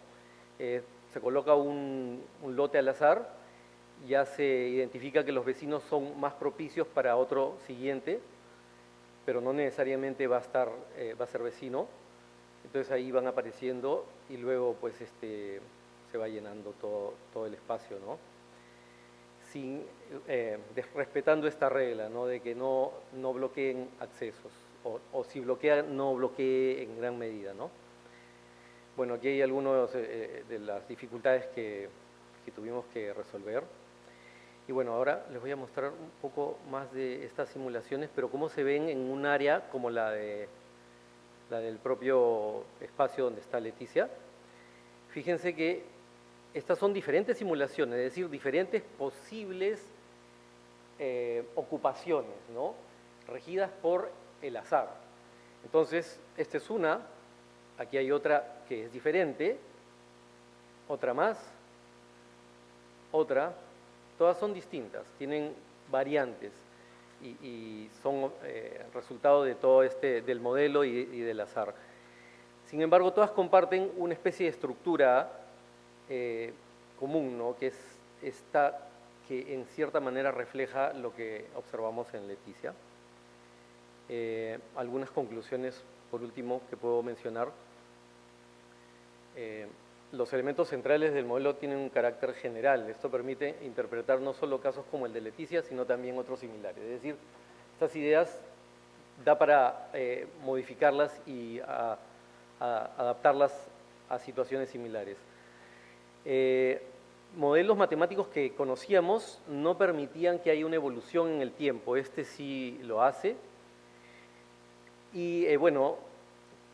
S3: Se coloca un lote al azar, ya se identifica que los vecinos son más propicios para otro siguiente, pero no necesariamente va a ser vecino. Entonces ahí van apareciendo, y luego pues se va llenando todo el espacio, ¿no? Respetando esta regla, ¿no? De que no bloqueen accesos, o si bloquean, no bloquee en gran medida, ¿no? Bueno, aquí hay algunas de las dificultades que tuvimos que resolver. Y bueno, ahora les voy a mostrar un poco más de estas simulaciones, pero cómo se ven en un área como la del propio espacio donde está Leticia. Fíjense que estas son diferentes simulaciones, es decir, diferentes posibles ocupaciones, ¿no? Regidas por el azar. Entonces, esta es una, aquí hay otra que es diferente, otra más, otra, todas son distintas, tienen variantes, y son resultado de todo del modelo y del azar. Sin embargo, todas comparten una especie de estructura común, ¿no? Que es esta, que en cierta manera refleja lo que observamos en Leticia. Algunas conclusiones, por último, que puedo mencionar. Los elementos centrales del modelo tienen un carácter general. Esto permite interpretar no solo casos como el de Leticia, sino también otros similares. Es decir, estas ideas da para modificarlas y adaptarlas a situaciones similares. Modelos matemáticos que conocíamos no permitían que haya una evolución en el tiempo. Este sí lo hace. Y bueno,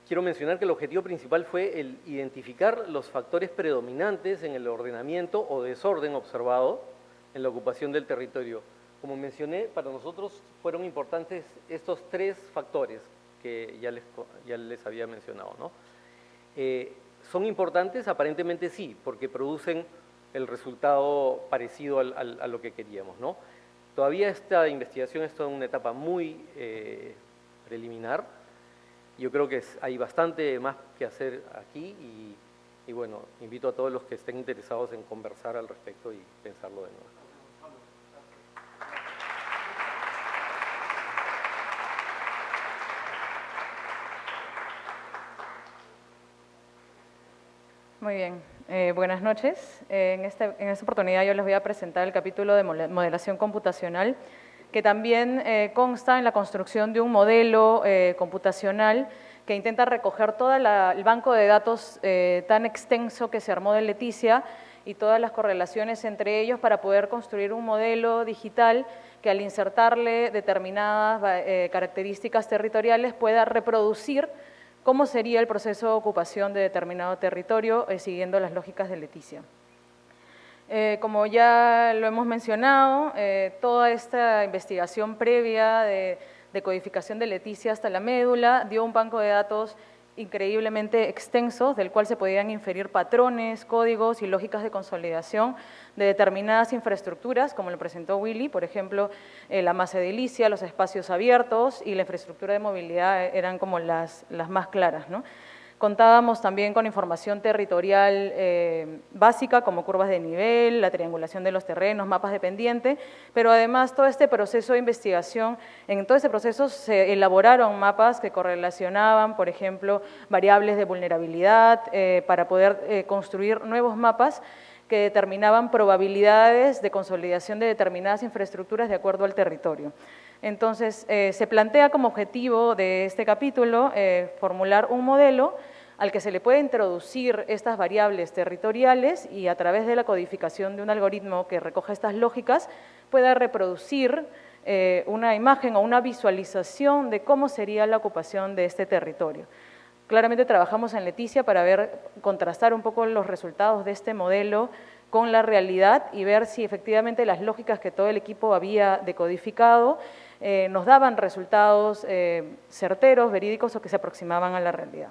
S3: quiero mencionar que el objetivo principal fue el identificar los factores predominantes en el ordenamiento o desorden observado en la ocupación del territorio. Como mencioné, para nosotros fueron importantes estos tres factores que ya les había mencionado, ¿no? ¿Son importantes? Aparentemente sí, porque producen el resultado parecido a lo que queríamos, ¿no? Todavía esta investigación está en una etapa muy preliminar. Yo creo que hay bastante más que hacer aquí, y bueno, invito a todos los que estén interesados en conversar al respecto y pensarlo de nuevo.
S4: Muy bien, buenas noches. En esta oportunidad yo les voy a presentar el capítulo de modelación computacional, que también consta en la construcción de un modelo computacional que intenta recoger todo el banco de datos tan extenso que se armó de Leticia y todas las correlaciones entre ellos para poder construir un modelo digital que, al insertarle determinadas características territoriales, pueda reproducir cómo sería el proceso de ocupación de determinado territorio siguiendo las lógicas de Leticia. Como ya lo hemos mencionado, toda esta investigación previa de codificación de Leticia hasta la médula dio un banco de datos increíblemente extensos del cual se podían inferir patrones, códigos y lógicas de consolidación de determinadas infraestructuras, como lo presentó Willy, por ejemplo, la masa edilicia, los espacios abiertos y la infraestructura de movilidad eran como las más claras, ¿no? Contábamos también con información territorial básica, como curvas de nivel, la triangulación de los terrenos, mapas de pendiente, pero además todo este proceso de investigación, en todo este proceso se elaboraron mapas que correlacionaban, por ejemplo, variables de vulnerabilidad para poder construir nuevos mapas que determinaban probabilidades de consolidación de determinadas infraestructuras de acuerdo al territorio. Entonces, se plantea como objetivo de este capítulo formular un modelo al que se le puede introducir estas variables territoriales y a través de la codificación de un algoritmo que recoge estas lógicas pueda reproducir una imagen o una visualización de cómo sería la ocupación de este territorio. Claramente trabajamos en Leticia para contrastar un poco los resultados de este modelo con la realidad y ver si efectivamente las lógicas que todo el equipo había decodificado nos daban resultados certeros, verídicos o que se aproximaban a la realidad.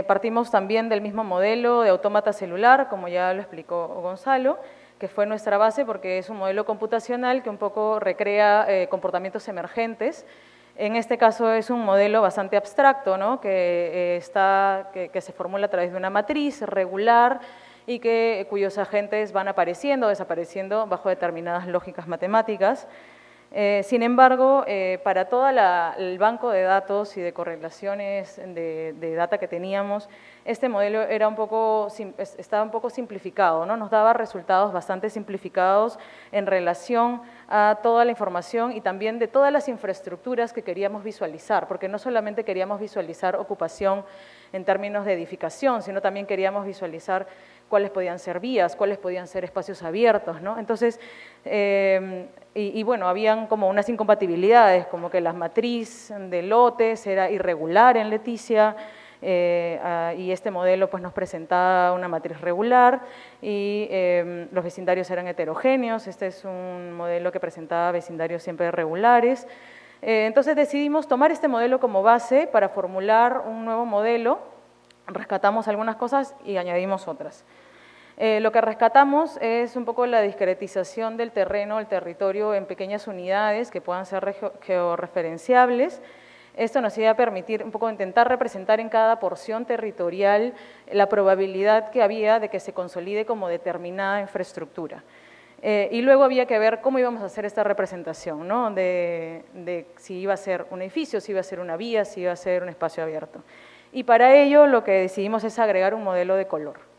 S4: Partimos también del mismo modelo de autómata celular, como ya lo explicó Gonzalo, que fue nuestra base porque es un modelo computacional que un poco recrea comportamientos emergentes. En este caso es un modelo bastante abstracto, ¿no? que se formula a través de una matriz regular y cuyos agentes van apareciendo o desapareciendo bajo determinadas lógicas matemáticas. Sin embargo, para todo el banco de datos y de correlaciones de data que teníamos, este modelo estaba un poco simplificado, ¿no? Nos daba resultados bastante simplificados en relación a toda la información y también de todas las infraestructuras que queríamos visualizar, porque no solamente queríamos visualizar ocupación en términos de edificación, sino también queríamos visualizar cuáles podían ser vías, cuáles podían ser espacios abiertos, ¿no? Entonces, bueno, habían como unas incompatibilidades, como que la matriz de lotes era irregular en Leticia, y este modelo pues, nos presentaba una matriz regular y los vecindarios eran heterogéneos. Este es un modelo que presentaba vecindarios siempre regulares. Entonces decidimos tomar este modelo como base para formular un nuevo modelo, rescatamos algunas cosas y añadimos otras. Lo que rescatamos es un poco la discretización del terreno, el territorio en pequeñas unidades que puedan ser georreferenciables. Esto nos iba a permitir un poco intentar representar en cada porción territorial la probabilidad que había de que se consolide como determinada infraestructura. Y luego había que ver cómo íbamos a hacer esta representación, ¿no? de si iba a ser un edificio, si iba a ser una vía, si iba a ser un espacio abierto. Y para ello lo que decidimos es agregar un modelo de color.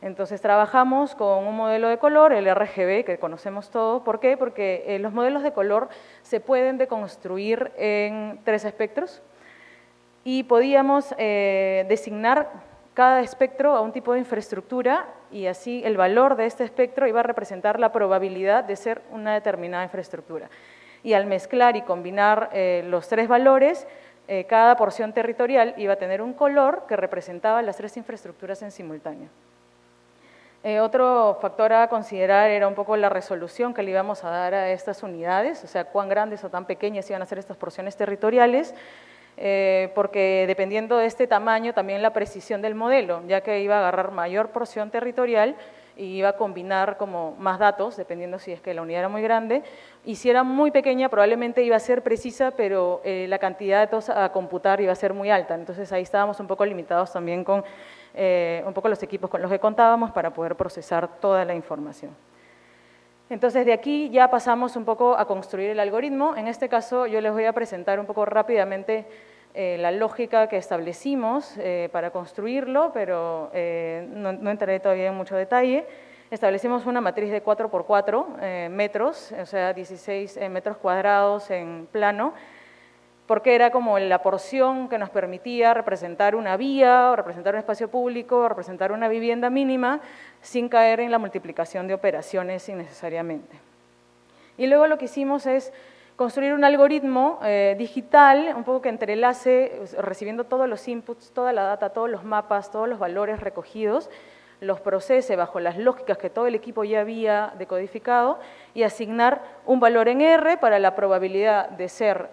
S4: Entonces trabajamos con un modelo de color, el RGB, que conocemos todos. ¿Por qué? Porque los modelos de color se pueden deconstruir en 3 espectros y podíamos designar cada espectro a un tipo de infraestructura y así el valor de este espectro iba a representar la probabilidad de ser una determinada infraestructura. Y al mezclar y combinar los 3 valores, cada porción territorial iba a tener un color que representaba las 3 infraestructuras en simultáneo. Otro factor a considerar era un poco la resolución que le íbamos a dar a estas unidades, o sea, cuán grandes o tan pequeñas iban a ser estas porciones territoriales, porque dependiendo de este tamaño también la precisión del modelo, ya que iba a agarrar mayor porción territorial y iba a combinar como más datos, dependiendo si es que la unidad era muy grande, y si era muy pequeña probablemente iba a ser precisa, pero la cantidad de datos a computar iba a ser muy alta, entonces ahí estábamos un poco limitados también con un poco los equipos con los que contábamos para poder procesar toda la información. Entonces, de aquí ya pasamos un poco a construir el algoritmo. En este caso, yo les voy a presentar un poco rápidamente la lógica que establecimos para construirlo, pero no entraré todavía en mucho detalle. Establecimos una matriz de 4x4 metros, o sea, 16 metros cuadrados en plano, porque era como la porción que nos permitía representar una vía, o representar un espacio público, o representar una vivienda mínima, sin caer en la multiplicación de operaciones innecesariamente. Y luego lo que hicimos es construir un algoritmo digital, un poco que entrelace, recibiendo todos los inputs, toda la data, todos los mapas, todos los valores recogidos, los procese bajo las lógicas que todo el equipo ya había decodificado y asignar un valor en R para la probabilidad de ser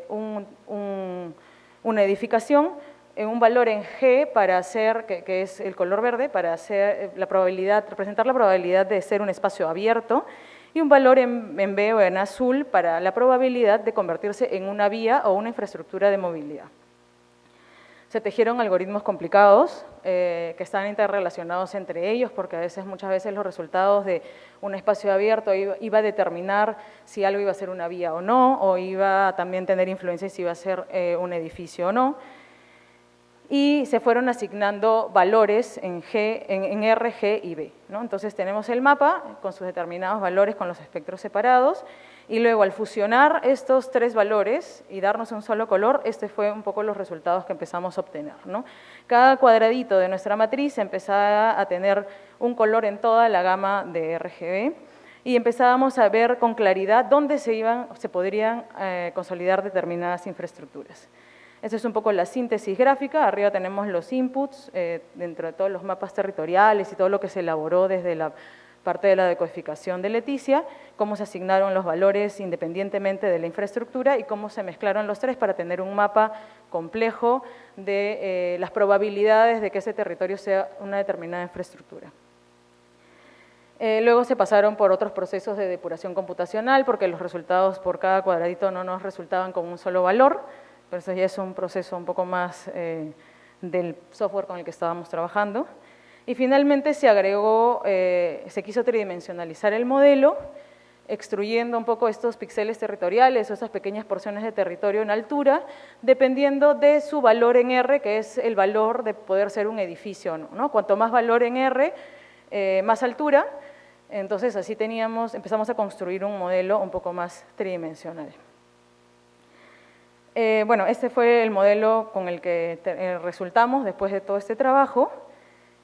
S4: un una edificación, un valor en G para hacer, que es el color verde, para hacer la probabilidad, representar la probabilidad de ser un espacio abierto, y un valor en B o en azul para la probabilidad de convertirse en una vía o una infraestructura de movilidad. Se tejieron algoritmos complicados que están interrelacionados entre ellos, porque muchas veces los resultados de un espacio abierto iba a determinar si algo iba a ser una vía o no, o iba a también tener influencia si iba a ser un edificio o no. Y se fueron asignando valores en R, G y B, ¿no? Entonces tenemos el mapa con sus determinados valores con los espectros separados, y luego al fusionar estos tres valores y darnos un solo color, fue un poco los resultados que empezamos a obtener, ¿no? Cada cuadradito de nuestra matriz empezaba a tener un color en toda la gama de RGB, y empezábamos a ver con claridad dónde se podrían consolidar determinadas infraestructuras. Esta es un poco la síntesis gráfica. Arriba tenemos los inputs dentro de todos los mapas territoriales y todo lo que se elaboró desde la parte de la decodificación de Leticia, cómo se asignaron los valores independientemente de la infraestructura y cómo se mezclaron los tres para tener un mapa complejo de las probabilidades de que ese territorio sea una determinada infraestructura. Luego se pasaron por otros procesos de depuración computacional porque los resultados por cada cuadradito no nos resultaban con un solo valor, pero eso ya es un proceso un poco más del software con el que estábamos trabajando. Y finalmente se agregó, se quiso tridimensionalizar el modelo, extruyendo un poco estos píxeles territoriales o esas pequeñas porciones de territorio en altura, dependiendo de su valor en R, que es el valor de poder ser un edificio o no, ¿no? Cuanto más valor en R, más altura. Entonces así empezamos a construir un modelo un poco más tridimensional. Bueno, este fue el modelo con el que resultamos después de todo este trabajo.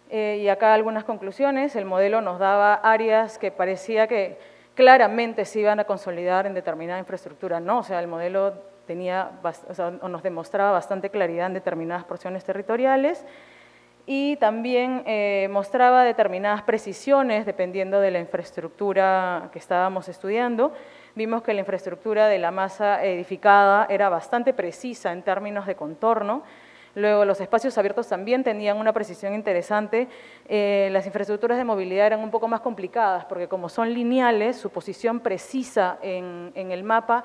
S4: Y acá algunas conclusiones. El modelo nos daba áreas que parecía que claramente se iban a consolidar en determinada infraestructura, ¿no? O sea, el modelo nos demostraba bastante claridad en determinadas porciones territoriales, y también mostraba determinadas precisiones dependiendo de la infraestructura que estábamos estudiando. Vimos que la infraestructura de la masa edificada era bastante precisa en términos de contorno. Luego, los espacios abiertos también tenían una precisión interesante. Las infraestructuras de movilidad eran un poco más complicadas, porque como son lineales, su posición precisa en el mapa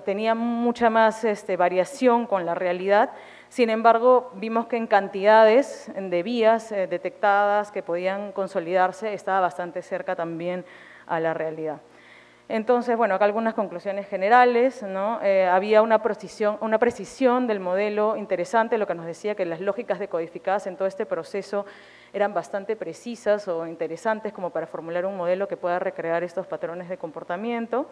S4: tenía mucha más variación con la realidad. Sin embargo, vimos que en cantidades de vías detectadas que podían consolidarse estaba bastante cerca también a la realidad. Entonces, bueno, acá algunas conclusiones generales, ¿no? Había una precisión del modelo interesante, lo que nos decía que las lógicas decodificadas en todo este proceso eran bastante precisas o interesantes como para formular un modelo que pueda recrear estos patrones de comportamiento.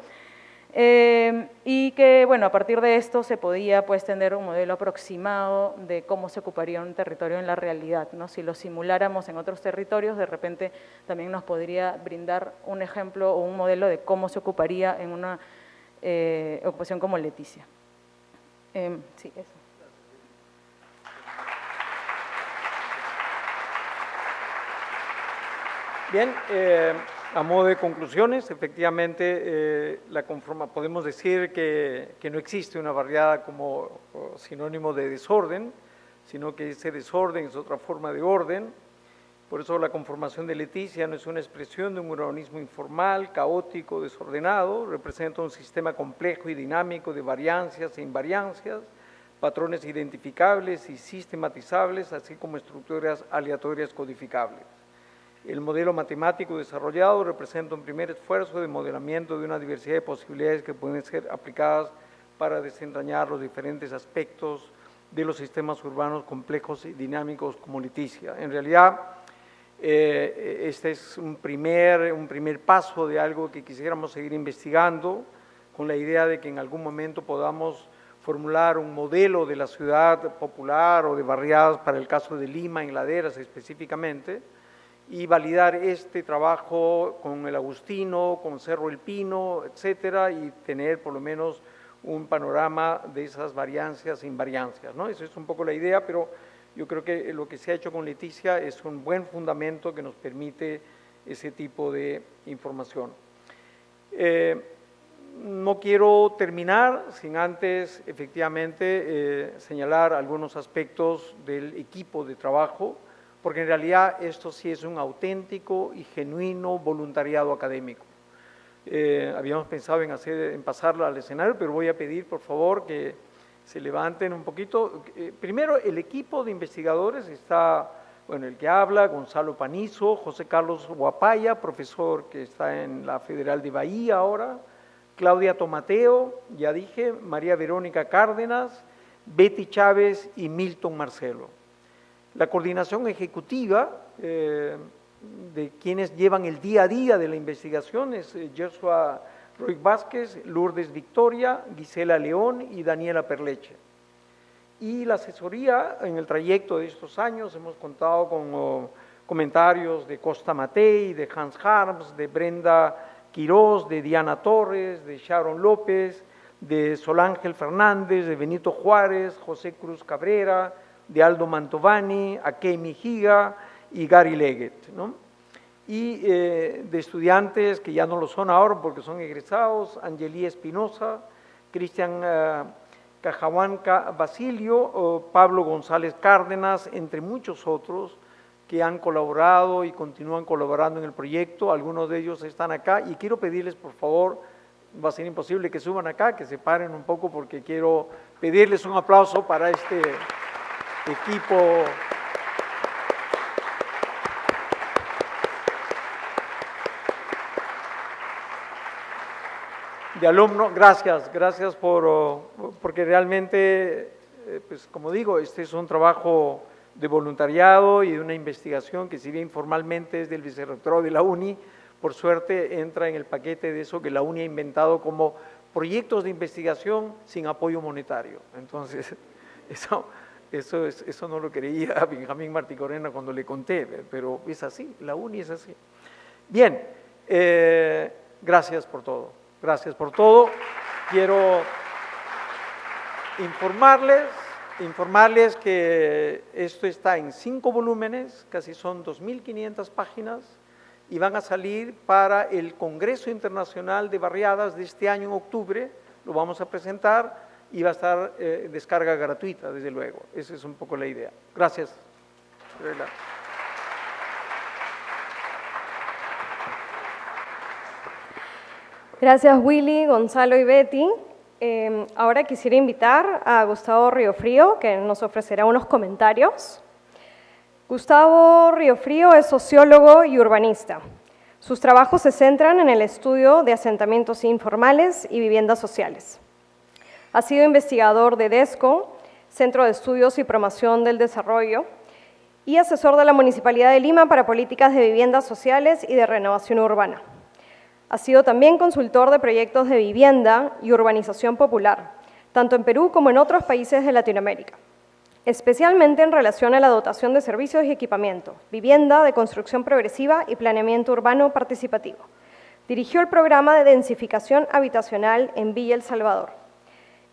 S4: Y que, bueno, a partir de esto se podía pues tener un modelo aproximado de cómo se ocuparía un territorio en la realidad, ¿no? Si lo simuláramos en otros territorios, de repente también nos podría brindar un ejemplo o un modelo de cómo se ocuparía en una ocupación como Leticia. Sí, eso.
S2: Bien, a modo de conclusiones, efectivamente podemos decir que no existe una barriada como sinónimo de desorden, sino que ese desorden es otra forma de orden. Por eso la conformación de Leticia no es una expresión de un urbanismo informal, caótico, desordenado, representa un sistema complejo y dinámico de variancias e invariancias, patrones identificables y sistematizables, así como estructuras aleatorias codificables. El modelo matemático desarrollado representa un primer esfuerzo de modelamiento de una diversidad de posibilidades que pueden ser aplicadas para desentrañar los diferentes aspectos de los sistemas urbanos complejos y dinámicos como Leticia. En realidad, este es un primer paso de algo que quisiéramos seguir investigando, con la idea de que en algún momento podamos formular un modelo de la ciudad popular o de barriadas para el caso de Lima, en laderas específicamente, y validar este trabajo con el Agustino, con Cerro El Pino, etcétera, y tener por lo menos un panorama de esas variancias e invariancias, ¿no? Esa es un poco la idea, pero yo creo que lo que se ha hecho con Leticia es un buen fundamento que nos permite ese tipo de información. no quiero terminar sin antes, efectivamente, señalar algunos aspectos del equipo de trabajo, porque en realidad esto sí es un auténtico y genuino voluntariado académico. Habíamos pensado en pasarlo al escenario, pero voy a pedir, por favor, que se levanten un poquito. Primero, el equipo de investigadores está, bueno, el que habla, Gonzalo Panizo, José Carlos Guapaya, profesor que está en la Federal de Bahía ahora, Claudia Tomateo, ya dije, María Verónica Cárdenas, Betty Chávez y Milton Marcelo. La coordinación ejecutiva de quienes llevan el día a día de la investigación es Joshua Roy Vázquez, Lourdes Victoria, Gisela León y Daniela Perleche. Y la asesoría en el trayecto de estos años hemos contado con comentarios de Costa Matei, de Hans Harms, de Brenda Quirós, de Diana Torres, de Sharon López, de Solángel Fernández, de Benito Juárez, José Cruz Cabrera, de Aldo Mantovani, Akei Mijiga y Gary Leggett, ¿no? Y de estudiantes que ya no lo son ahora porque son egresados, Angelí Espinosa, Cristian Cajahuanca Basilio, Pablo González Cárdenas, entre muchos otros que han colaborado y continúan colaborando en el proyecto. Algunos de ellos están acá y quiero pedirles, por favor, va a ser imposible que suban acá, que se paren un poco porque quiero pedirles un aplauso para este equipo de alumnos. Gracias porque realmente, pues como digo, este es un trabajo de voluntariado y de una investigación que si bien formalmente es del vicerrectorado de la UNI, por suerte entra en el paquete de eso que la UNI ha inventado como proyectos de investigación sin apoyo monetario. Entonces, eso no lo creía Benjamín Martí Corena cuando le conté, pero es así, la UNI es así. Bien, gracias por todo. Gracias por todo. Quiero informarles que esto está en 5 volúmenes, casi son 2.500 páginas, y van a salir para el Congreso Internacional de Barriadas de este año en octubre. Lo vamos a presentar y va a estar descarga gratuita, desde luego. Esa es un poco la idea. Gracias.
S1: Gracias, Willy, Gonzalo y Betty. Ahora quisiera invitar a Gustavo Riofrío, que nos ofrecerá unos comentarios. Gustavo Riofrío es sociólogo y urbanista. Sus trabajos se centran en el estudio de asentamientos informales y viviendas sociales. Ha sido investigador de DESCO, Centro de Estudios y Promoción del Desarrollo, y asesor de la Municipalidad de Lima para políticas de viviendas sociales y de renovación urbana. Ha sido también consultor de proyectos de vivienda y urbanización popular, tanto en Perú como en otros países de Latinoamérica, especialmente en relación a la dotación de servicios y equipamiento, vivienda de construcción progresiva y planeamiento urbano participativo. Dirigió el programa de densificación habitacional en Villa El Salvador.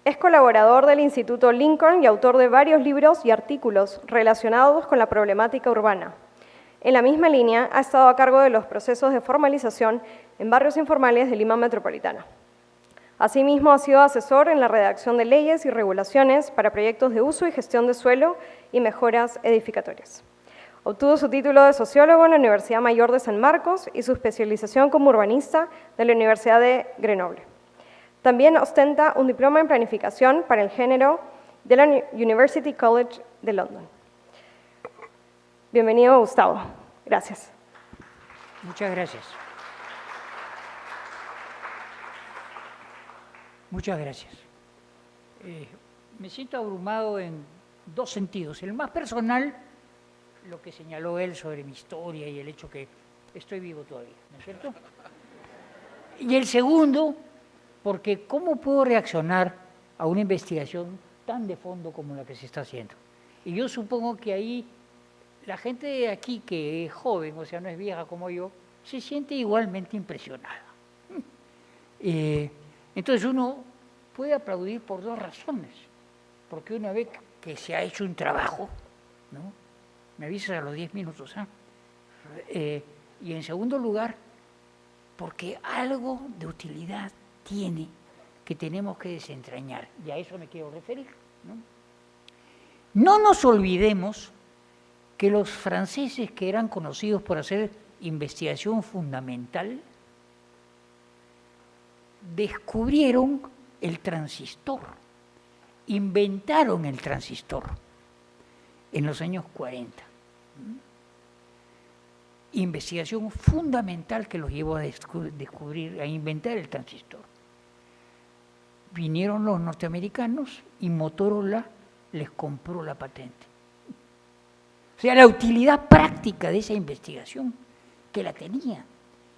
S1: Es colaborador del Instituto Lincoln y autor de varios libros y artículos relacionados con la problemática urbana. En la misma línea, ha estado a cargo de los procesos de formalización en barrios informales de Lima Metropolitana. Asimismo, ha sido asesor en la redacción de leyes y regulaciones para proyectos de uso y gestión de suelo y mejoras edificatorias. Obtuvo su título de sociólogo en la Universidad Mayor de San Marcos y su especialización como urbanista de la Universidad de Grenoble. También ostenta un diploma en planificación para el género de la University College de London. Bienvenido, Gustavo. Gracias.
S5: Muchas gracias. Muchas gracias. Me siento abrumado en 2 sentidos. El más personal, lo que señaló él sobre mi historia y el hecho que estoy vivo todavía, ¿no es cierto? Y el segundo, porque ¿cómo puedo reaccionar a una investigación tan de fondo como la que se está haciendo? Y yo supongo que ahí la gente de aquí que es joven, o sea, no es vieja como yo, se siente igualmente impresionada. Entonces uno puede aplaudir por 2 razones. Porque una vez que se ha hecho un trabajo, ¿no? Me avisas a los 10 minutos, ¿eh? Y en segundo lugar, porque algo de utilidad tiene que tenemos que desentrañar, y a eso me quiero referir. No nos olvidemos que los franceses, que eran conocidos por hacer investigación fundamental, descubrieron el transistor, inventaron el transistor en los años 40. Investigación fundamental que los llevó a descubrir, a inventar el transistor. Vinieron los norteamericanos y Motorola les compró la patente. O sea, la utilidad práctica de esa investigación, que la tenía,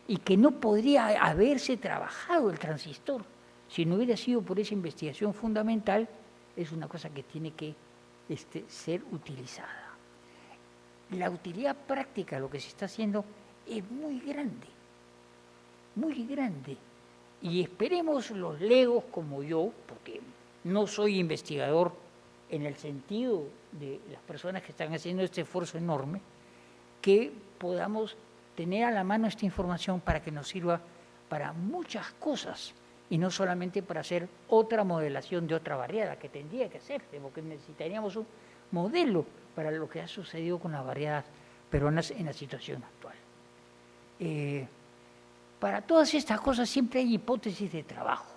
S5: y que no podría haberse trabajado el transistor si no hubiera sido por esa investigación fundamental, es una cosa que tiene que ser utilizada. La utilidad práctica de lo que se está haciendo es muy grande, y esperemos los legos como yo, porque no soy investigador en el sentido de las personas que están haciendo este esfuerzo enorme, que podamos tener a la mano esta información para que nos sirva para muchas cosas y no solamente para hacer otra modelación de otra barriada que tendría que hacerse, porque necesitaríamos un modelo para lo que ha sucedido con las barriadas peruanas en la situación actual. Para todas estas cosas siempre hay hipótesis de trabajo.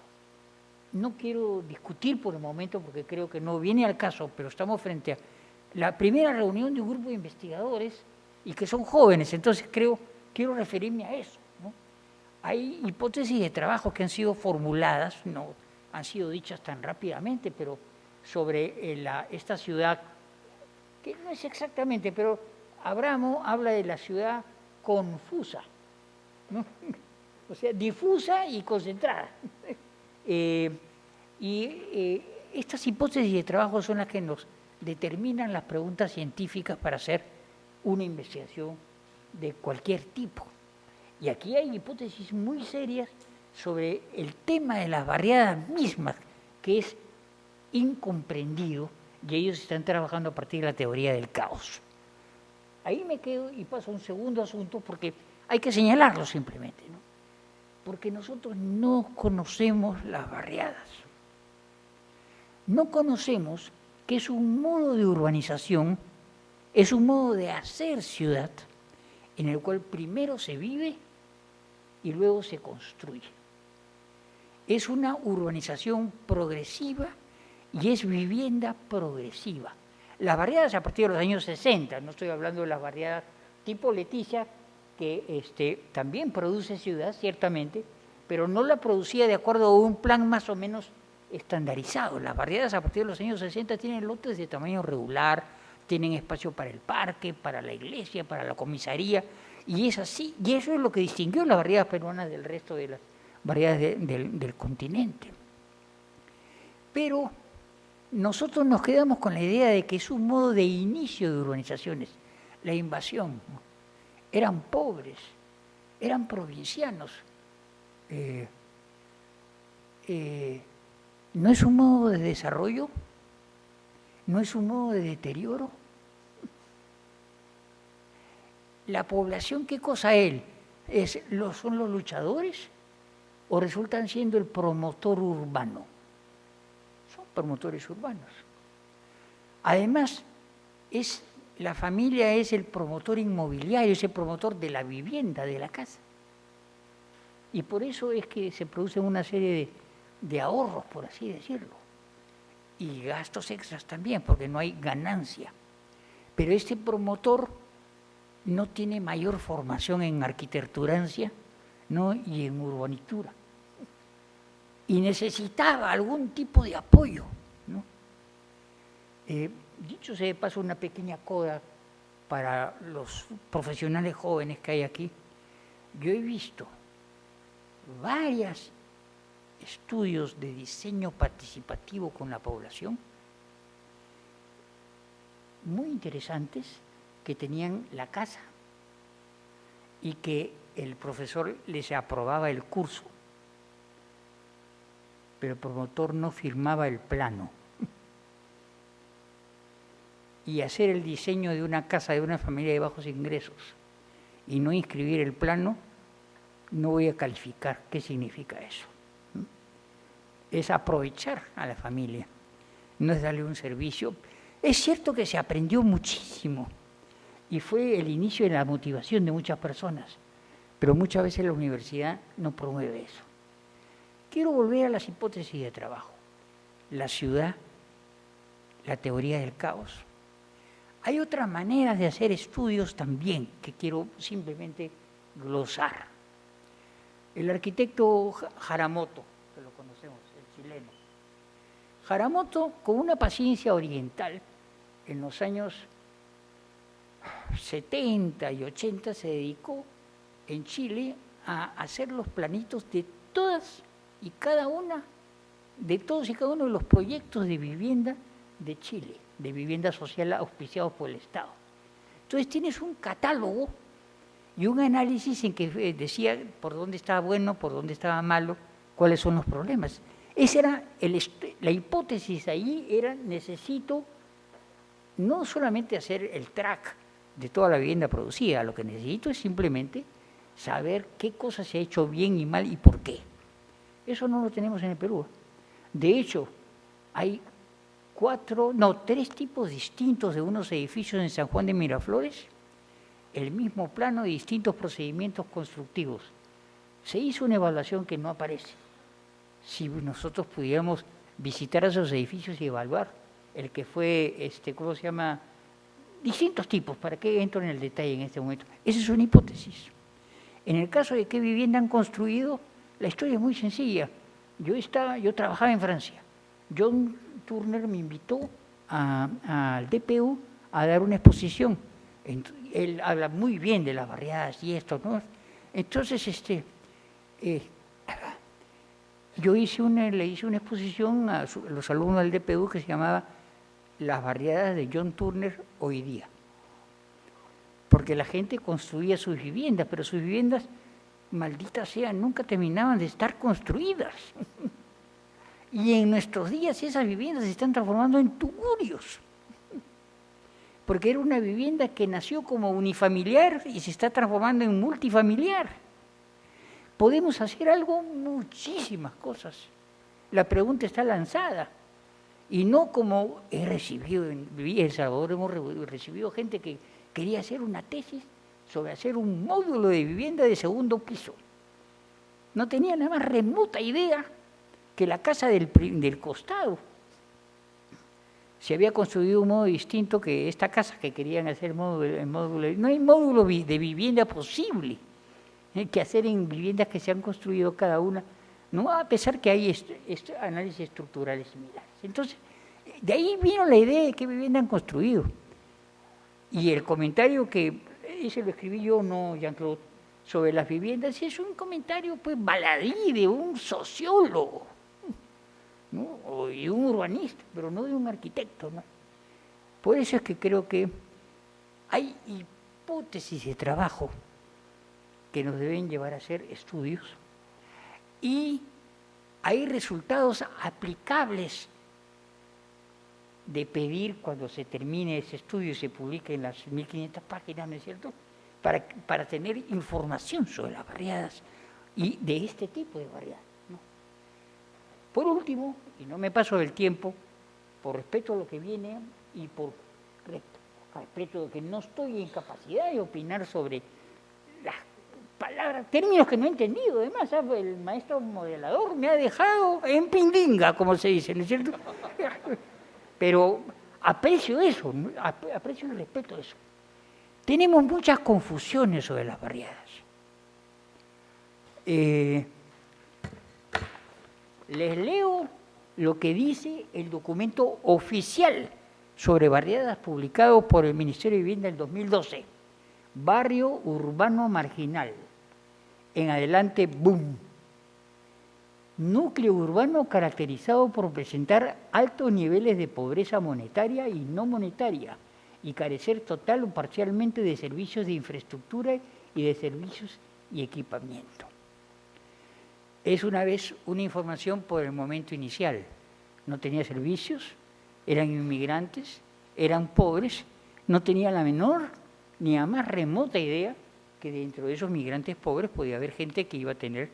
S5: No quiero discutir por el momento porque creo que no viene al caso, pero estamos frente a la primera reunión de un grupo de investigadores y que son jóvenes, entonces quiero referirme a eso, ¿no? Hay hipótesis de trabajo que han sido formuladas, no han sido dichas tan rápidamente, pero sobre esta ciudad, que no es exactamente, pero Abramo habla de la ciudad confusa, ¿no? O sea, difusa y concentrada. Estas hipótesis de trabajo son las que nos determinan las preguntas científicas para hacer una investigación de cualquier tipo. Y aquí hay hipótesis muy serias sobre el tema de las barriadas mismas, que es incomprendido, y ellos están trabajando a partir de la teoría del caos. Ahí me quedo y paso a un segundo asunto, porque hay que señalarlo simplemente, ¿no? Porque nosotros no conocemos las barriadas. No conocemos que es un modo de urbanización, es un modo de hacer ciudad, en el cual primero se vive y luego se construye. Es una urbanización progresiva y es vivienda progresiva. Las barriadas a partir de los años 60, no estoy hablando de las barriadas tipo Leticia, que también produce ciudad, ciertamente, pero no la producía de acuerdo a un plan más o menos estandarizado. Las barriadas a partir de los años 60 tienen lotes de tamaño regular, tienen espacio para el parque, para la iglesia, para la comisaría, y es así, y eso es lo que distinguió las barriadas peruanas del resto de las barriadas del continente. Pero nosotros nos quedamos con la idea de que es un modo de inicio de urbanizaciones, la invasión, ¿no? Eran pobres, eran provincianos. ¿No es un modo de desarrollo? ¿No es un modo de deterioro? ¿La población qué cosa es? ¿Son los luchadores o resultan siendo el promotor urbano? Son promotores urbanos. Además, la familia es el promotor inmobiliario, es el promotor de la vivienda, de la casa. Y por eso es que se producen una serie de ahorros, por así decirlo. Y gastos extras también, porque no hay ganancia. Pero este promotor no tiene mayor formación en arquitecturancia, ¿no? Y en urbanitura. Y necesitaba algún tipo de apoyo, ¿no? Dicho sea de paso, una pequeña coda para los profesionales jóvenes que hay aquí. Yo he visto varios estudios de diseño participativo con la población, muy interesantes, que tenían la casa y que el profesor les aprobaba el curso, pero el promotor no firmaba el plano. Y hacer el diseño de una casa de una familia de bajos ingresos y no inscribir el plano, no voy a calificar qué significa eso. es aprovechar a la familia, no es darle un servicio. Es cierto que se aprendió muchísimo y fue el inicio de la motivación de muchas personas, pero muchas veces la universidad no promueve eso. Quiero volver a las hipótesis de trabajo. La ciudad, la teoría del caos. Hay otras maneras de hacer estudios también que quiero simplemente glosar. El arquitecto Haramoto, que lo conocemos, el chileno. Haramoto, con una paciencia oriental, en los años 70 y 80 se dedicó en Chile a hacer los planitos de todos y cada uno de los proyectos de vivienda de Chile, de vivienda social auspiciados por el Estado. Entonces tienes un catálogo y un análisis en que decía por dónde estaba bueno, por dónde estaba malo, cuáles son los problemas. Esa era la hipótesis ahí, era necesito no solamente hacer el track de toda la vivienda producida, lo que necesito es simplemente saber qué cosa se ha hecho bien y mal y por qué. Eso no lo tenemos en el Perú. De hecho, hay 3 tipos distintos de unos edificios en San Juan de Miraflores, el mismo plano de distintos procedimientos constructivos. Se hizo una evaluación que no aparece. Si nosotros pudiéramos visitar esos edificios y evaluar el que fue, ¿cómo se llama? Distintos tipos, ¿para qué entro en el detalle en este momento? Esa es una hipótesis. En el caso de qué vivienda han construido, la historia es muy sencilla. Yo trabajaba en Francia. John Turner me invitó al DPU a dar una exposición. Él habla muy bien de las barriadas y esto, ¿no? Entonces, yo le hice una exposición a los alumnos del DPU que se llamaba Las barriadas de John Turner hoy día. Porque la gente construía sus viviendas, pero sus viviendas, malditas sean, nunca terminaban de estar construidas. Y en nuestros días esas viviendas se están transformando en tugurios. Porque era una vivienda que nació como unifamiliar y se está transformando en multifamiliar. Podemos hacer muchísimas cosas. La pregunta está lanzada. Y no como he recibido en El Salvador, hemos recibido gente que quería hacer una tesis sobre hacer un módulo de vivienda de segundo piso. No tenía nada más remota idea que la casa del costado se había construido un modo distinto que esta casa que querían hacer módulo. No hay módulo de vivienda posible que hacer en viviendas que se han construido cada una, no, a pesar que hay análisis estructurales similares. Entonces, de ahí vino la idea de qué vivienda han construido. Y el comentario que ese lo escribí yo, no Jean-Claude, sobre las viviendas, es un comentario pues baladí de un sociólogo, ¿no? Y un urbanista, pero no de un arquitecto, ¿no? Por eso es que creo que hay hipótesis de trabajo que nos deben llevar a hacer estudios y hay resultados aplicables de pedir cuando se termine ese estudio y se publique en las 1500 páginas, ¿no es cierto?, para tener información sobre las barriadas y de este tipo de barriadas, ¿no? Por último, y no me paso del tiempo, por respeto a lo que viene y por respeto de que no estoy en capacidad de opinar sobre las palabras, términos que no he entendido, además, el maestro modelador me ha dejado en pindinga, como se dice, ¿no es cierto? Pero aprecio eso, aprecio y respeto eso. Tenemos muchas confusiones sobre las barriadas. Les leo lo que dice el documento oficial sobre barriadas publicado por el Ministerio de Vivienda en 2012. Barrio urbano marginal. En adelante, boom. Núcleo urbano caracterizado por presentar altos niveles de pobreza monetaria y no monetaria y carecer total o parcialmente de servicios de infraestructura y de servicios y equipamiento. Es una vez una información por el momento inicial. No tenía servicios, eran inmigrantes, eran pobres, no tenía la menor ni la más remota idea que dentro de esos migrantes pobres podía haber gente que iba a tener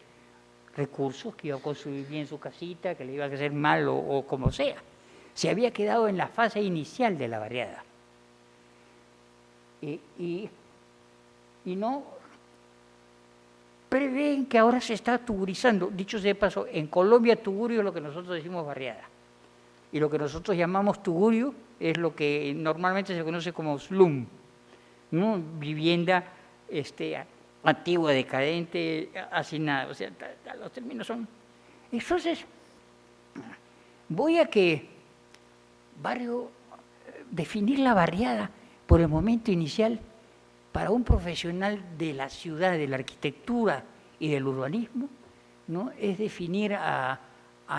S5: recursos, que iba a construir bien su casita, que le iba a hacer mal o como sea. Se había quedado en la fase inicial de la barriada. Y no prevén que ahora se está tugurizando. Dicho sea de paso, en Colombia tugurio es lo que nosotros decimos barriada. Y lo que nosotros llamamos tugurio es lo que normalmente se conoce como slum, ¿no? Vivienda antigua, decadente, hacinada. O sea, los términos son... Entonces, voy a definir la barriada por el momento inicial para un profesional de la ciudad, de la arquitectura y del urbanismo, ¿no? Es definir a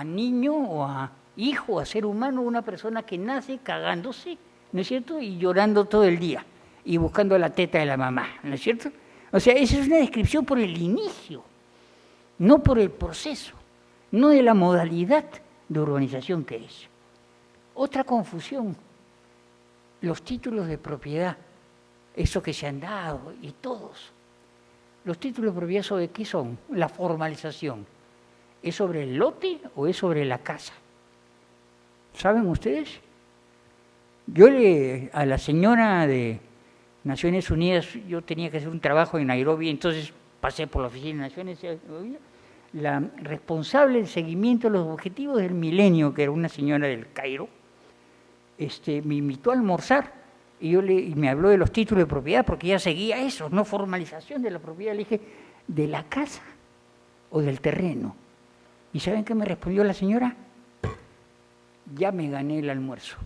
S5: niño o a hijo, a ser humano, una persona que nace cagándose, ¿no es cierto?, y llorando todo el día, y buscando la teta de la mamá, ¿no es cierto? O sea, esa es una descripción por el inicio, no por el proceso, no de la modalidad de urbanización que es. Otra confusión, los títulos de propiedad, eso que se han dado, y todos. Los títulos de propiedad, ¿sobre qué son? La formalización. ¿Es sobre el lote o es sobre la casa? ¿Saben ustedes? Yo a la señora de Naciones Unidas, yo tenía que hacer un trabajo en Nairobi, entonces pasé por la oficina de Naciones Unidas, la responsable del seguimiento de los objetivos del milenio, que era una señora del Cairo, me invitó a almorzar y me habló de los títulos de propiedad, porque ella seguía eso, no formalización de la propiedad. Le dije, ¿de la casa o del terreno? ¿Y saben qué me respondió la señora? Ya me gané el almuerzo.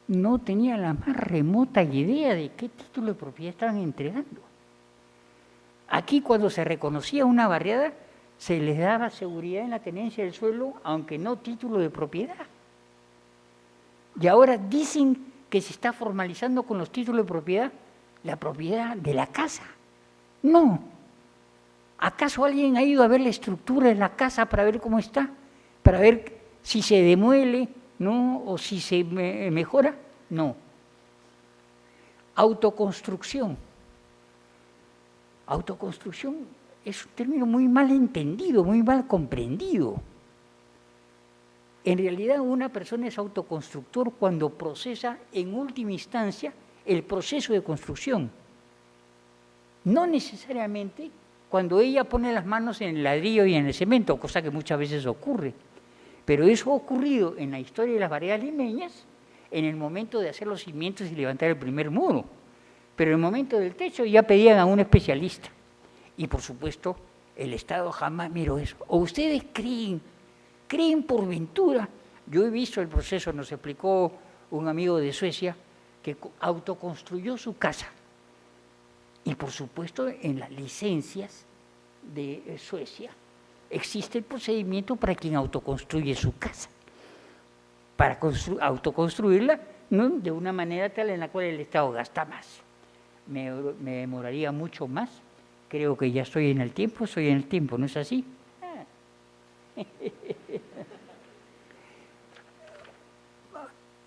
S5: No tenía la más remota idea de qué título de propiedad estaban entregando. Aquí, cuando se reconocía una barriada, se les daba seguridad en la tenencia del suelo, aunque no título de propiedad. Y ahora dicen que se está formalizando con los títulos de propiedad la propiedad de la casa. No. ¿Acaso alguien ha ido a ver la estructura de la casa para ver cómo está? Para ver si se demuele, ¿no? O si se mejora. No. Autoconstrucción. Autoconstrucción es un término muy mal entendido, muy mal comprendido. En realidad, una persona es autoconstructor cuando procesa en última instancia el proceso de construcción. No necesariamente cuando ella pone las manos en el ladrillo y en el cemento, cosa que muchas veces ocurre. Pero eso ha ocurrido en la historia de las barriadas limeñas en el momento de hacer los cimientos y levantar el primer muro. Pero en el momento del techo ya pedían a un especialista. Y por supuesto, el Estado jamás miró eso. ¿O ustedes creen por ventura? Yo he visto el proceso, nos explicó un amigo de Suecia, que autoconstruyó su casa. Y por supuesto, en las licencias de Suecia existe el procedimiento para quien autoconstruye su casa. Para autoconstruirla, ¿no?, de una manera tal en la cual el Estado gasta más. Me demoraría mucho más. Creo que ya estoy en el tiempo, ¿no es así?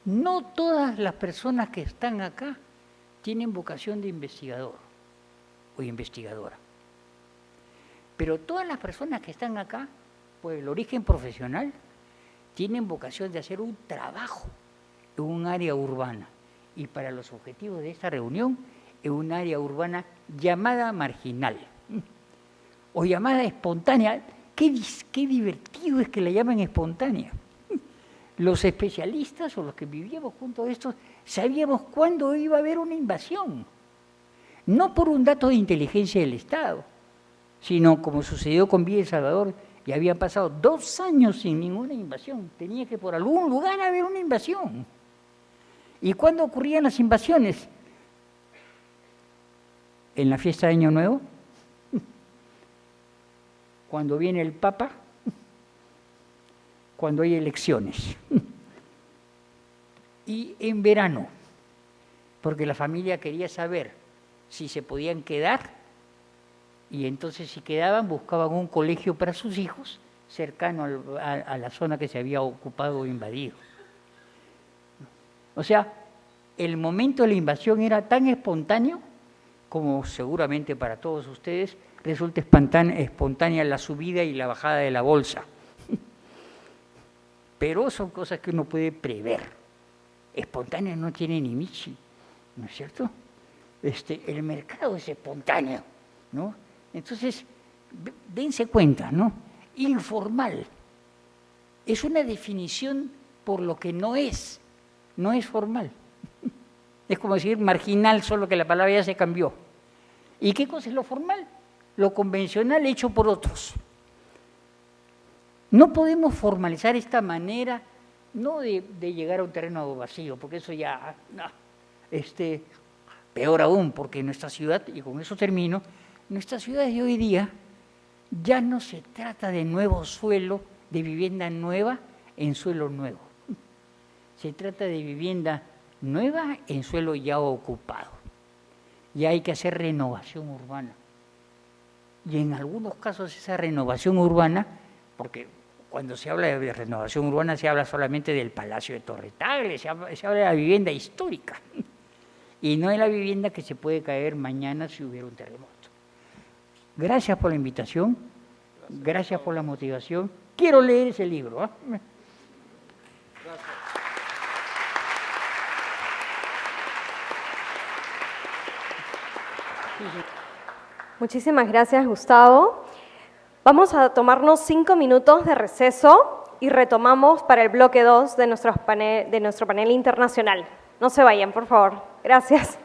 S5: No todas las personas que están acá tienen vocación de investigador o investigadora. Pero todas las personas que están acá, por el origen profesional, tienen vocación de hacer un trabajo en un área urbana. Y para los objetivos de esta reunión, en un área urbana llamada marginal o llamada espontánea. Qué divertido es que la llamen espontánea. Los especialistas o los que vivíamos junto a estos sabíamos cuándo iba a haber una invasión. No por un dato de inteligencia del Estado, sino como sucedió con Villa El Salvador, ya habían pasado 2 años sin ninguna invasión. Tenía que por algún lugar haber una invasión. ¿Y cuándo ocurrían las invasiones? En la fiesta de Año Nuevo, cuando viene el Papa, cuando hay elecciones, y en verano, porque la familia quería saber si se podían quedar, y entonces si quedaban buscaban un colegio para sus hijos cercano a la zona que se había ocupado o invadido. O sea, el momento de la invasión era tan espontáneo como seguramente para todos ustedes, resulta espontánea la subida y la bajada de la bolsa. Pero son cosas que uno puede prever. Espontánea no tiene ni Michi, ¿no es cierto? El mercado es espontáneo, ¿no? Entonces, dense cuenta, ¿no? Informal es una definición por lo que no es formal. Es como decir marginal, solo que la palabra ya se cambió. ¿Y qué cosa es lo formal? Lo convencional hecho por otros. No podemos formalizar esta manera, no de llegar a un terreno vacío, porque eso ya, no. Peor aún, porque nuestra ciudad, y con eso termino, nuestra ciudad de hoy día ya no se trata de nuevo suelo, de vivienda nueva en suelo nuevo. Se trata de vivienda nueva en suelo ya ocupado. Y hay que hacer renovación urbana. Y en algunos casos esa renovación urbana, porque cuando se habla de renovación urbana se habla solamente del Palacio de Torre Tagle, se habla de la vivienda histórica. Y no de la vivienda que se puede caer mañana si hubiera un terremoto. Gracias por la invitación, gracias por la motivación. Quiero leer ese libro. ¿Eh?
S1: Muchísimas gracias, Gustavo. Vamos a tomarnos 5 minutos de receso y retomamos para el bloque 2 de nuestro panel internacional. No se vayan, por favor. Gracias.